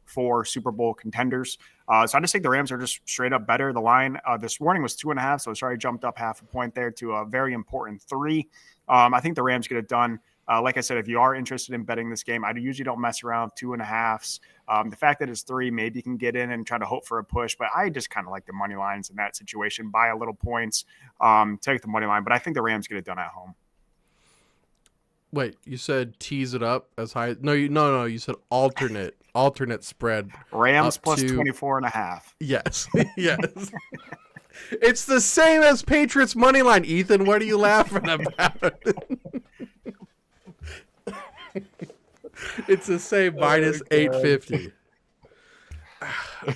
for Super Bowl contenders. So I just think the Rams are just straight up better. The line this morning was 2.5, so it's already jumped up half a point there to a very important 3. I think the Rams get it done. Like I said, if you are interested in betting this game, I usually don't mess around 2.5s. The fact that it's 3, maybe you can get in and try to hope for a push, but I just kind of like the money lines in that situation. Buy a little points, take the money line, but I think the Rams get it done at home. Wait, you said tease it up as high? No, you said alternate spread. Rams plus 24.5. Yes, yes. It's the same as Patriots money line, Ethan. What are you laughing about? It's the same minus 850.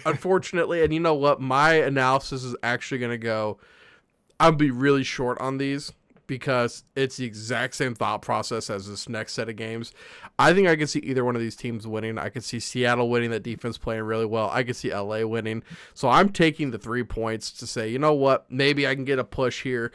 Unfortunately, and you know what? My analysis is actually going to go, I'll be really short on these because it's the exact same thought process as this next set of games. I think I can see either one of these teams winning. I can see Seattle winning, that defense playing really well. I can see LA winning. So I'm taking the 3 points to say, you know what, maybe I can get a push here.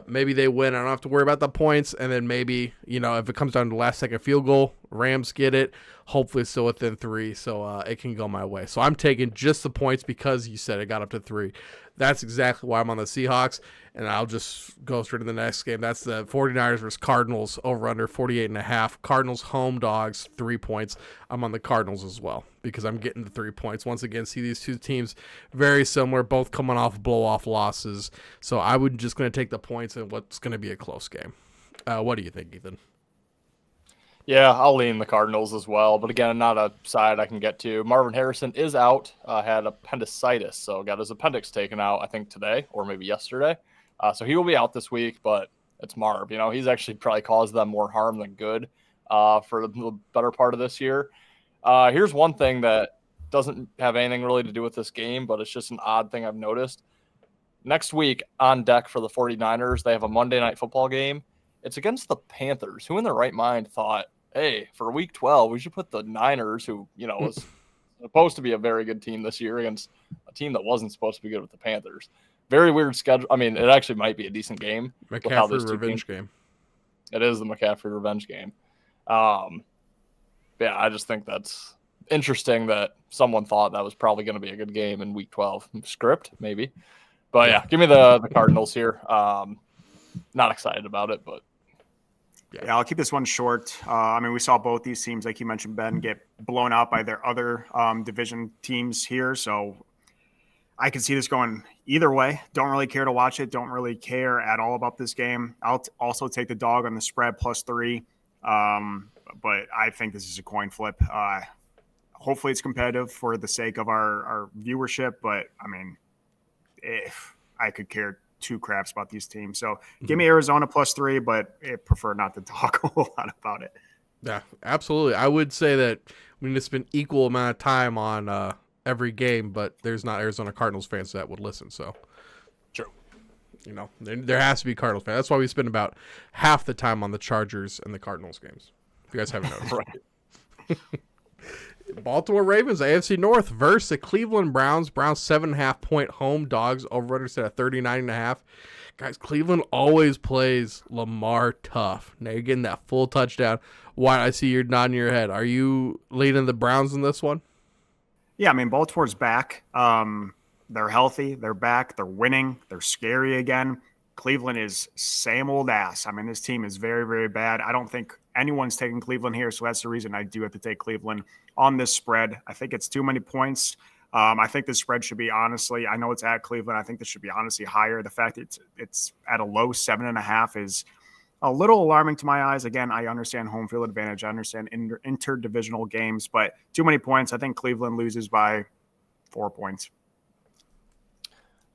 Maybe they win. I don't have to worry about the points. And then maybe, if it comes down to the last second field goal, Rams get it. Hopefully it's still within 3, so it can go my way. So I'm taking just the points because you said it got up to 3. That's exactly why I'm on the Seahawks, and I'll just go straight to the next game. That's the 49ers versus Cardinals, over under 48.5. Cardinals home dogs, 3 points. I'm on the Cardinals as well because I'm getting the 3 points. Once again, see these two teams very similar, both coming off blow-off losses. So I would just going to take the points in what's going to be a close game. What do you think, Ethan? Yeah, I'll lean the Cardinals as well. But again, not a side I can get to. Marvin Harrison is out, had appendicitis, so got his appendix taken out, I think, today or maybe yesterday. So he will be out this week, but it's Marv. He's actually probably caused them more harm than good for the better part of this year. Here's one thing that doesn't have anything really to do with this game, but it's just an odd thing I've noticed. Next week on deck for the 49ers, they have a Monday Night Football game. It's against the Panthers, who in their right mind thought, hey, for week 12, we should put the Niners, who, was supposed to be a very good team this year, against a team that wasn't supposed to be good with the Panthers. Very weird schedule. I mean, it actually might be a decent game. McCaffrey revenge game. It is the McCaffrey revenge game. Yeah, I just think that's interesting that someone thought that was probably going to be a good game in week 12. Script, maybe. But yeah, give me the Cardinals here. Not excited about it, but. Yeah, I'll keep this one short. We saw both these teams, like you mentioned, Ben, get blown out by their other division teams here. So I can see this going either way. Don't really care to watch it. Don't really care at all about this game. I'll also take the dog on the spread +3. But I think this is a coin flip. Hopefully it's competitive for the sake of our viewership. But, if I could care 2 craps about these teams. So give me Arizona +3, but I prefer not to talk a whole lot about it. Yeah, absolutely. I would say that we need to spend equal amount of time on every game, but there's not Arizona Cardinals fans that would listen. So true. there has to be Cardinals fan. That's why we spend about half the time on the Chargers and the Cardinals games. If you guys haven't noticed. Right. Baltimore Ravens, AFC North versus the Cleveland Browns. Browns 7.5-point home dogs. Over-under set at 39.5. Guys, Cleveland always plays Lamar tough. Now you're getting that full touchdown. Wyatt, I see you're nodding your head. Are you leading the Browns in this one? Yeah, I mean, Baltimore's back. They're healthy. They're back. They're winning. They're scary again. Cleveland is same old ass. I mean, this team is very, very bad. I don't think anyone's taking Cleveland here, so that's the reason I do have to take Cleveland on this spread. I think it's too many points. I think the spread should be, honestly, I know it's at Cleveland. I think this should be honestly higher. The fact that it's at a low 7.5 is a little alarming to my eyes. Again, I understand home field advantage. I understand interdivisional games, but too many points. I think Cleveland loses by 4 points.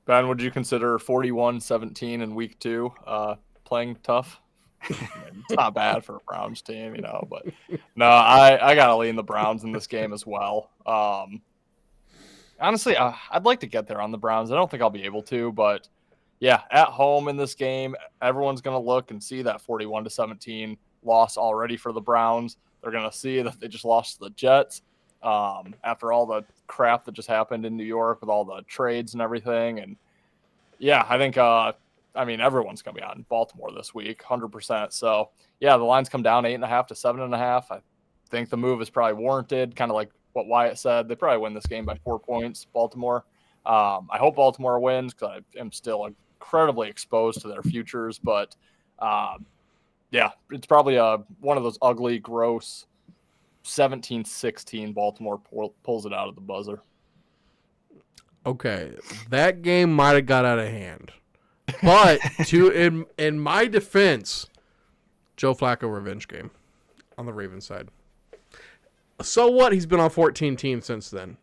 Ben, would you consider 41-17 in week 2 playing tough? It's not bad for a Browns team, but no, I got to lean the Browns in this game as well. Honestly, I'd like to get there on the Browns. I don't think I'll be able to, but yeah, at home in this game, everyone's going to look and see that 41-17 loss already for the Browns. They're going to see that they just lost to the Jets after all the crap that just happened in New York with all the trades and everything. And yeah, I think, everyone's going to be on Baltimore this week, 100%. So yeah, the lines come down 8.5 to 7.5. I think the move is probably warranted, kind of like what Wyatt said. They probably win this game by 4 points, Baltimore. I hope Baltimore wins because I am still incredibly exposed to their futures. But, yeah, it's probably one of those ugly, gross 17-16 Baltimore pulls it out of the buzzer. Okay, that game might have got out of hand. But in my defense, Joe Flacco revenge game on the Ravens side. So what? He's been on 14 teams since then.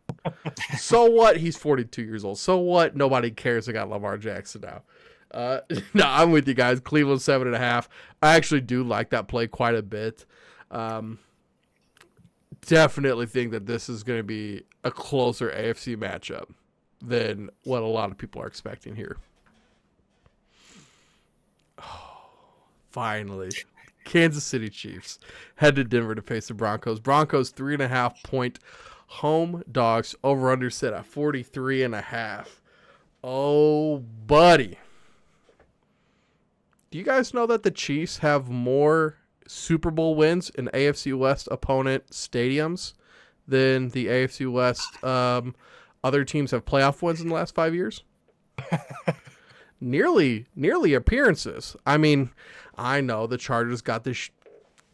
So what? He's 42 years old. So what? Nobody cares. I got Lamar Jackson now. No, I'm with you guys. Cleveland 7.5. I actually do like that play quite a bit. Definitely think that this is going to be a closer AFC matchup than what a lot of people are expecting here. Oh, finally. Kansas City Chiefs head to Denver to face the Broncos. Broncos 3.5-point home dogs. Over under set at 43.5. Oh, buddy. Do you guys know that the Chiefs have more Super Bowl wins in AFC West opponent stadiums than the AFC West other teams have playoff wins in the last 5 years? Nearly appearances. I mean, I know the Chargers got this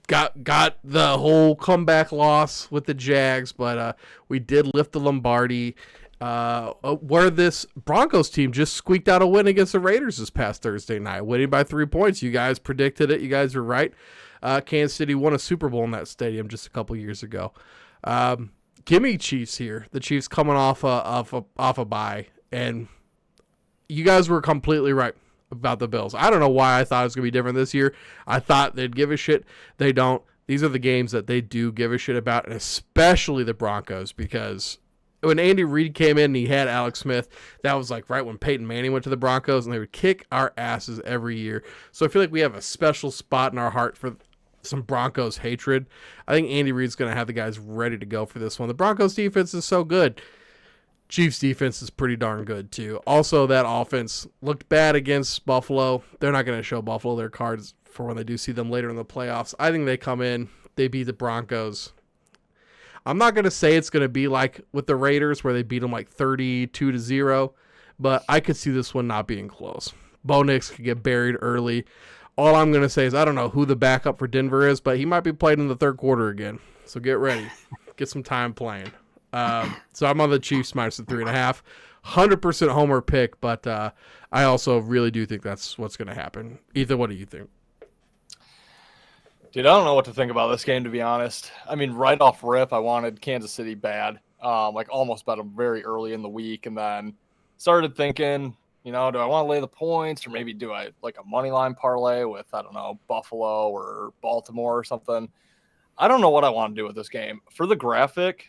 got the whole comeback loss with the Jags, but we did lift the Lombardi. Where this Broncos team just squeaked out a win against the Raiders this past Thursday night, winning by 3 points. You guys predicted it. You guys were right. Kansas City won a Super Bowl in that stadium just a couple years ago. Give me Chiefs here. The Chiefs coming off a bye, and you guys were completely right about the Bills. I don't know why I thought it was going to be different this year. I thought they'd give a shit. They don't. These are the games that they do give a shit about, and especially the Broncos, because when Andy Reid came in and he had Alex Smith, that was like right when Peyton Manning went to the Broncos, and they would kick our asses every year. So I feel like we have a special spot in our heart for some Broncos hatred. I think Andy Reid's going to have the guys ready to go for this one. The Broncos defense is so good. Chiefs defense is pretty darn good too. Also, that offense looked bad against Buffalo. They're not going to show Buffalo their cards for when they do see them later in the playoffs. I think they come in, they beat the Broncos. I'm not going to say it's going to be like with the Raiders where they beat them like 32-0, but I could see this one not being close. Bo Nix could get buried early. All I'm going to say is I don't know who the backup for Denver is, but he might be playing in the third quarter again. So get ready. Get some time playing. So I'm on the Chiefs minus the 3.5. 100% homer pick, but I also really do think that's what's going to happen. Ethan, what do you think? Dude, I don't know what to think about this game, to be honest. I mean, right off rip, I wanted Kansas City bad. Almost bet them very early in the week, and then started thinking, do I want to lay the points, or maybe do I like a money line parlay with, I don't know, Buffalo or Baltimore or something? I don't know what I want to do with this game. For the graphic,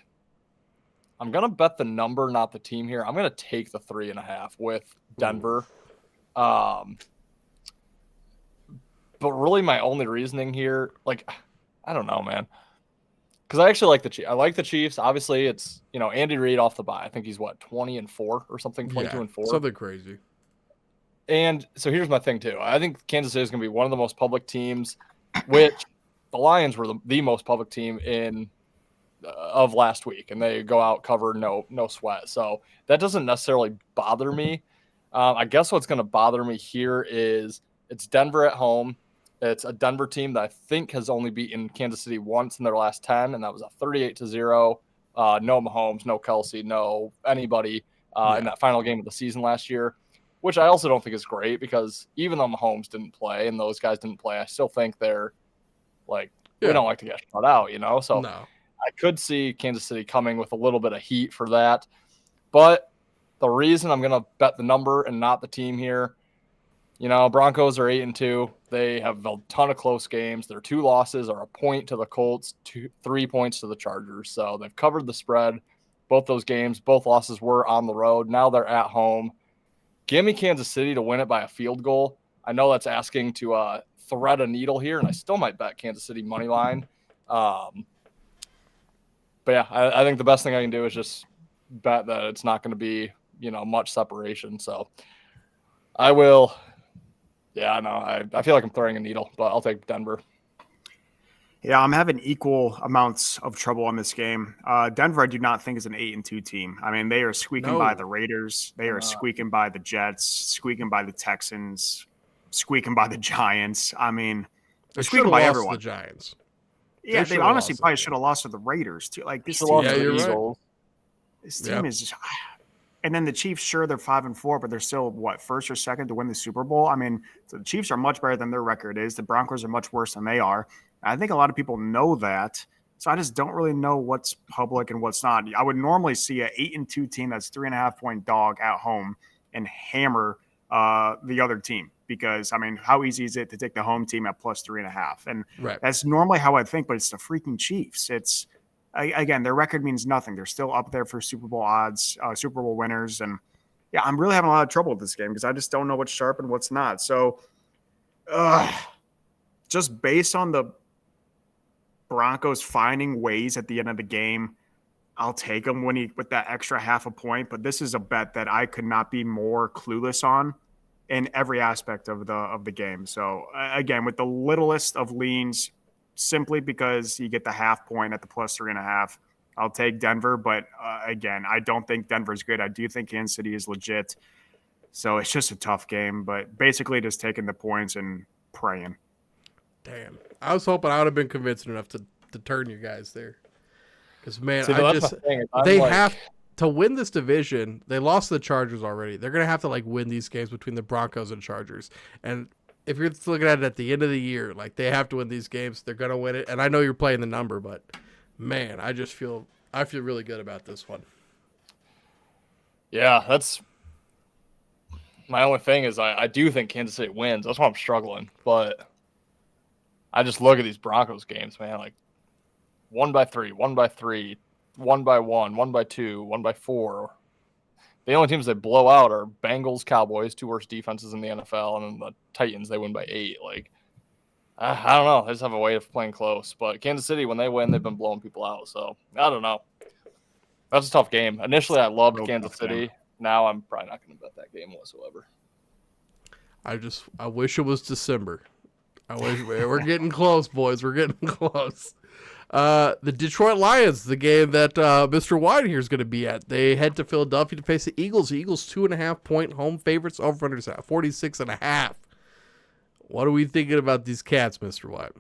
I'm going to bet the number, not the team here. I'm going to take the 3.5 with Denver. But really, my only reasoning here, like, I don't know, man. Because I actually like the Chiefs. I like the Chiefs. Obviously, it's, Andy Reid off the bye. I think he's 20-4 or something, 22-4. Something crazy. And so here's my thing too. I think Kansas City is going to be one of the most public teams, which the Lions were the most public team of last week, and they go out covered, no sweat. So that doesn't necessarily bother me. I guess what's going to bother me here is it's Denver at home. It's a Denver team that I think has only beaten Kansas City once in their last 10, and that was a 38-0. No Mahomes, no Kelsey, no anybody in that final game of the season last year, which I also don't think is great because even though Mahomes didn't play and those guys didn't play, I still think they're we don't like to get shut out, So No. I could see Kansas City coming with a little bit of heat for that. But the reason I'm going to bet the number and not the team here, Broncos are 8-2. They have a ton of close games. Their 2 losses are a point to the Colts, 3 points to the Chargers. So they've covered the spread. Both those games, both losses were on the road. Now they're at home. Give me Kansas City to win it by a field goal. I know that's asking to thread a needle here, and I still might bet Kansas City money line. But yeah, I think the best thing I can do is just bet that it's not going to be, much separation. So I will. Yeah, no, I feel like I'm throwing a needle, but I'll take Denver. Yeah, I'm having equal amounts of trouble on this game. Denver, I do not think is an 8-2 team. I mean, they are squeaking by the Raiders. They are squeaking by the Jets, squeaking by the Texans, squeaking by the Giants. I mean, they're squeaking by everyone. The Giants. Yeah, they honestly probably should have lost to the Raiders too. Like this team, you're right. This team is just. And then the Chiefs, sure, they're 5-4, but they're still first or second to win the Super Bowl. I mean, so the Chiefs are much better than their record is. The Broncos are much worse than they are. I think a lot of people know that. So I just don't really know what's public and what's not. I would normally see an 8-2 team that's 3.5-point dog at home and hammer the other team because, I mean, how easy is it to take the home team at plus 3.5? And that's normally how I think, but it's the freaking Chiefs. Again, their record means nothing. They're still up there for Super Bowl odds, Super Bowl winners. And yeah, I'm really having a lot of trouble with this game because I just don't know what's sharp and what's not. So just based on the Broncos finding ways at the end of the game, I'll take them with that extra half a point. But this is a bet that I could not be more clueless on in every aspect of the game. So again, with the littlest of leans, simply because you get the half point at the plus 3.5, I'll take Denver. But again, I don't think Denver's good. I do think Kansas City is legit. So it's just a tough game. But basically, just taking the points and praying. Damn. I was hoping I would have been convincing enough to turn you guys there. Because, man, they have to win this division. They lost to the Chargers already. They're going to have to, win these games between the Broncos and Chargers. And if you're looking at it at the end of the year, they have to win these games. They're going to win it. And I know you're playing the number, but, man, I feel really good about this one. Yeah, that's my only thing is I do think Kansas City wins. That's why I'm struggling. But I just look at these Broncos games, man, 1-3, 1-3, 1-1, 1-2, 1-4. The only teams they blow out are Bengals, Cowboys, 2 worst defenses in the NFL, and then the Titans, they win by 8. I don't know. They just have a way of playing close. But Kansas City, when they win, they've been blowing people out. So, I don't know. That's a tough game. Initially, I loved Kansas City. Now, I'm probably not going to bet that game whatsoever. I wish it was December. I wish we're getting close, boys. We're getting close. The Detroit Lions, the game that Mr. Wyatt here is going to be at. They head to Philadelphia to face the Eagles. The Eagles 2.5-point home favorites, over under 46.5. What are we thinking about these Cats, Mr. Wyatt?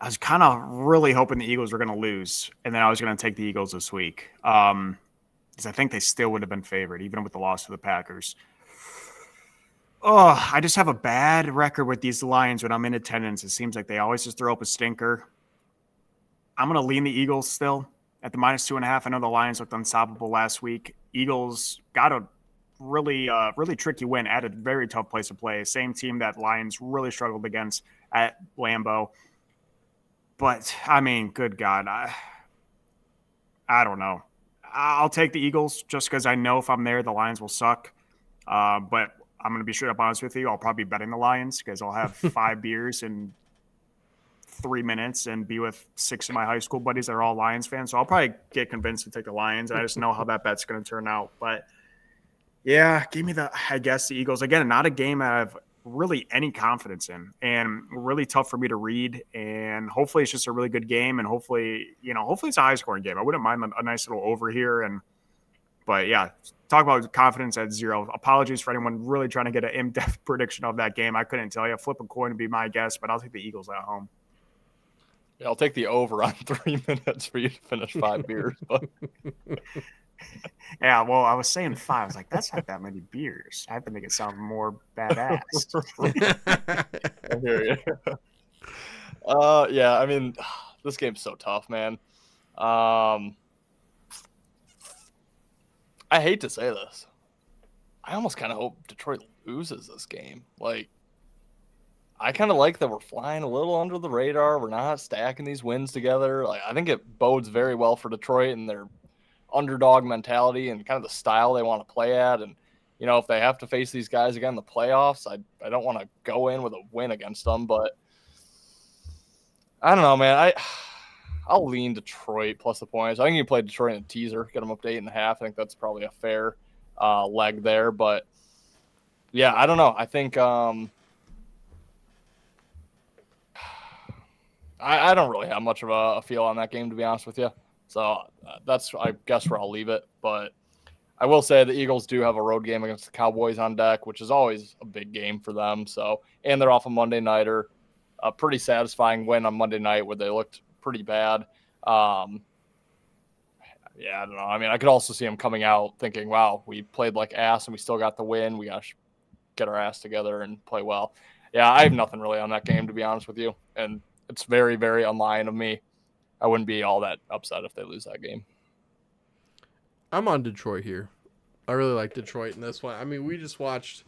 I was kind of really hoping the Eagles were going to lose, and then I was going to take the Eagles this week because I think they still would have been favored, even with the loss to the Packers. Oh, I just have a bad record with these Lions when I'm in attendance. It seems like they always just throw up a stinker. I'm going to lean the Eagles still at the -2.5. I know the Lions looked unstoppable last week. Eagles got a really tricky win at a very tough place to play. Same team that Lions really struggled against at Lambeau. But, I mean, good God. I don't know. I'll take the Eagles just because I know if I'm there, the Lions will suck. But I'm going to be straight up honest with you. I'll probably be betting the Lions because I'll have 5 beers in 3 minutes and be with 6 of my high school buddies that are all Lions fans. So I'll probably get convinced to take the Lions. I just know how that bet's going to turn out. But yeah, give me the Eagles. Again, not a game I have really any confidence in, and really tough for me to read. And hopefully it's just a really good game. And hopefully it's a high scoring game. I wouldn't mind a nice little over here. But yeah, talk about confidence at 0. Apologies for anyone really trying to get an in-depth prediction of that game. I couldn't tell you. Flip a coin would be my guess, but I'll take the Eagles at home. Yeah, I'll take the over on 3 minutes for you to finish 5 beers. But... Yeah, well, I was saying 5. I was like, that's not that many beers. I have to make it sound more badass. I hear you. Yeah, I mean, this game's so tough, man. I hate to say this. I almost kind of hope Detroit loses this game. Like, I kind of like that we're flying a little under the radar. We're not stacking these wins together. Like, I think it bodes very well for Detroit and their underdog mentality and kind of the style they want to play at. And, if they have to face these guys again in the playoffs, I don't want to go in with a win against them. But I don't know, man. I'll lean Detroit plus the points. I think you play Detroit in a teaser, get them up to 8.5. I think that's probably a fair leg there. But, yeah, I don't know. I think I don't really have much of a feel on that game, to be honest with you. So that's, I guess, where I'll leave it. But I will say the Eagles do have a road game against the Cowboys on deck, which is always a big game for them. So, and they're off a Monday nighter. A pretty satisfying win on Monday night where they looked pretty bad. Yeah, I don't know. I mean, I could also see them coming out thinking, wow, we played like ass and we still got the win. We got to get our ass together and play well. Yeah, I have nothing really on that game, to be honest with you. And it's very, very unlike of me. I wouldn't be all that upset if they lose that game. I'm on Detroit here. I really like Detroit in this one. I mean, we just watched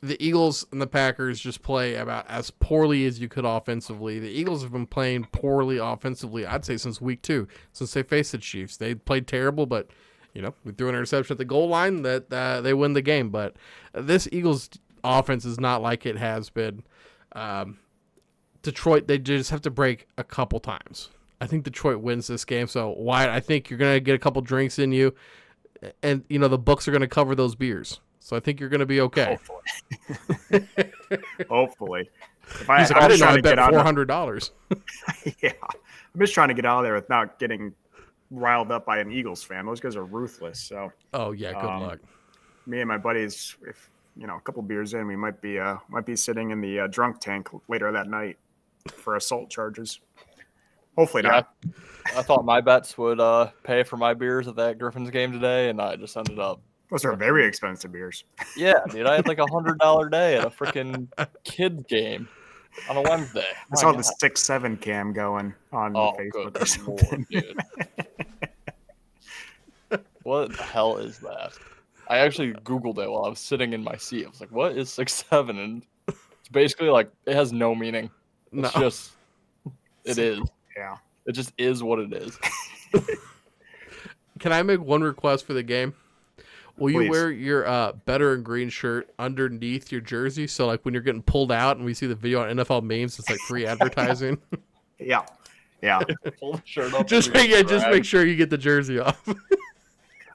the Eagles and the Packers just play about as poorly as you could offensively. The Eagles have been playing poorly offensively, I'd say, since week 2, since they faced the Chiefs. They played terrible, but, we threw an interception at the goal line that they win the game. But this Eagles offense is not like it has been. Detroit, they just have to break a couple times. I think Detroit wins this game. So, Wyatt, I think you're going to get a couple drinks in you. And, the books are going to cover those beers. So I think you're going to be okay. Hopefully. He's like, I didn't know I bet $400. Yeah. I'm just trying to get out of there without getting riled up by an Eagles fan. Those guys are ruthless. So. Oh, yeah. Good luck. Me and my buddies, if a couple beers in, we might be sitting in the drunk tank later that night for assault charges. Hopefully not. I thought my bets would pay for my beers at that Griffins game today, and I just ended up. Those are very expensive beers. Yeah, dude. I had like $100 day at a freaking kids game on a Wednesday. I saw the 6-7 cam going on Facebook or something. Lord, dude. What the hell is that? I actually Googled it while I was sitting in my seat. I was like, what is 6-7? And it's basically like, it has no meaning. It's just, it is. Yeah. It just is what it is. Can I make one request for the game? Will Please. You wear your better and green shirt underneath your jersey? So, like, when you're getting pulled out and we see the video on NFL memes, it's like free advertising. Yeah. Pull the shirt up. just make sure you get the jersey off.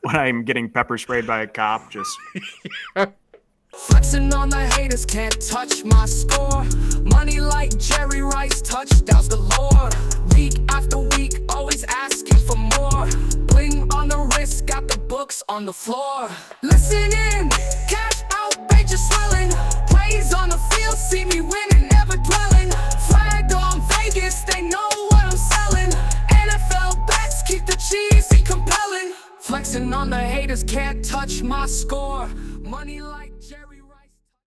When I'm getting pepper sprayed by a cop, just Flexing on the haters, can't touch my score. Money like Jerry Rice, touchdowns galore. Week after week, always asking for more. Bling on the wrist, got the books on the floor. Listen in, cash out, page is swelling. Plays on the field, see me winning, never dwelling. Flagged on Vegas, they know what I'm selling. NFL bets keep the cheese compelling. Flexing on the haters, can't touch my score. Money like Jerry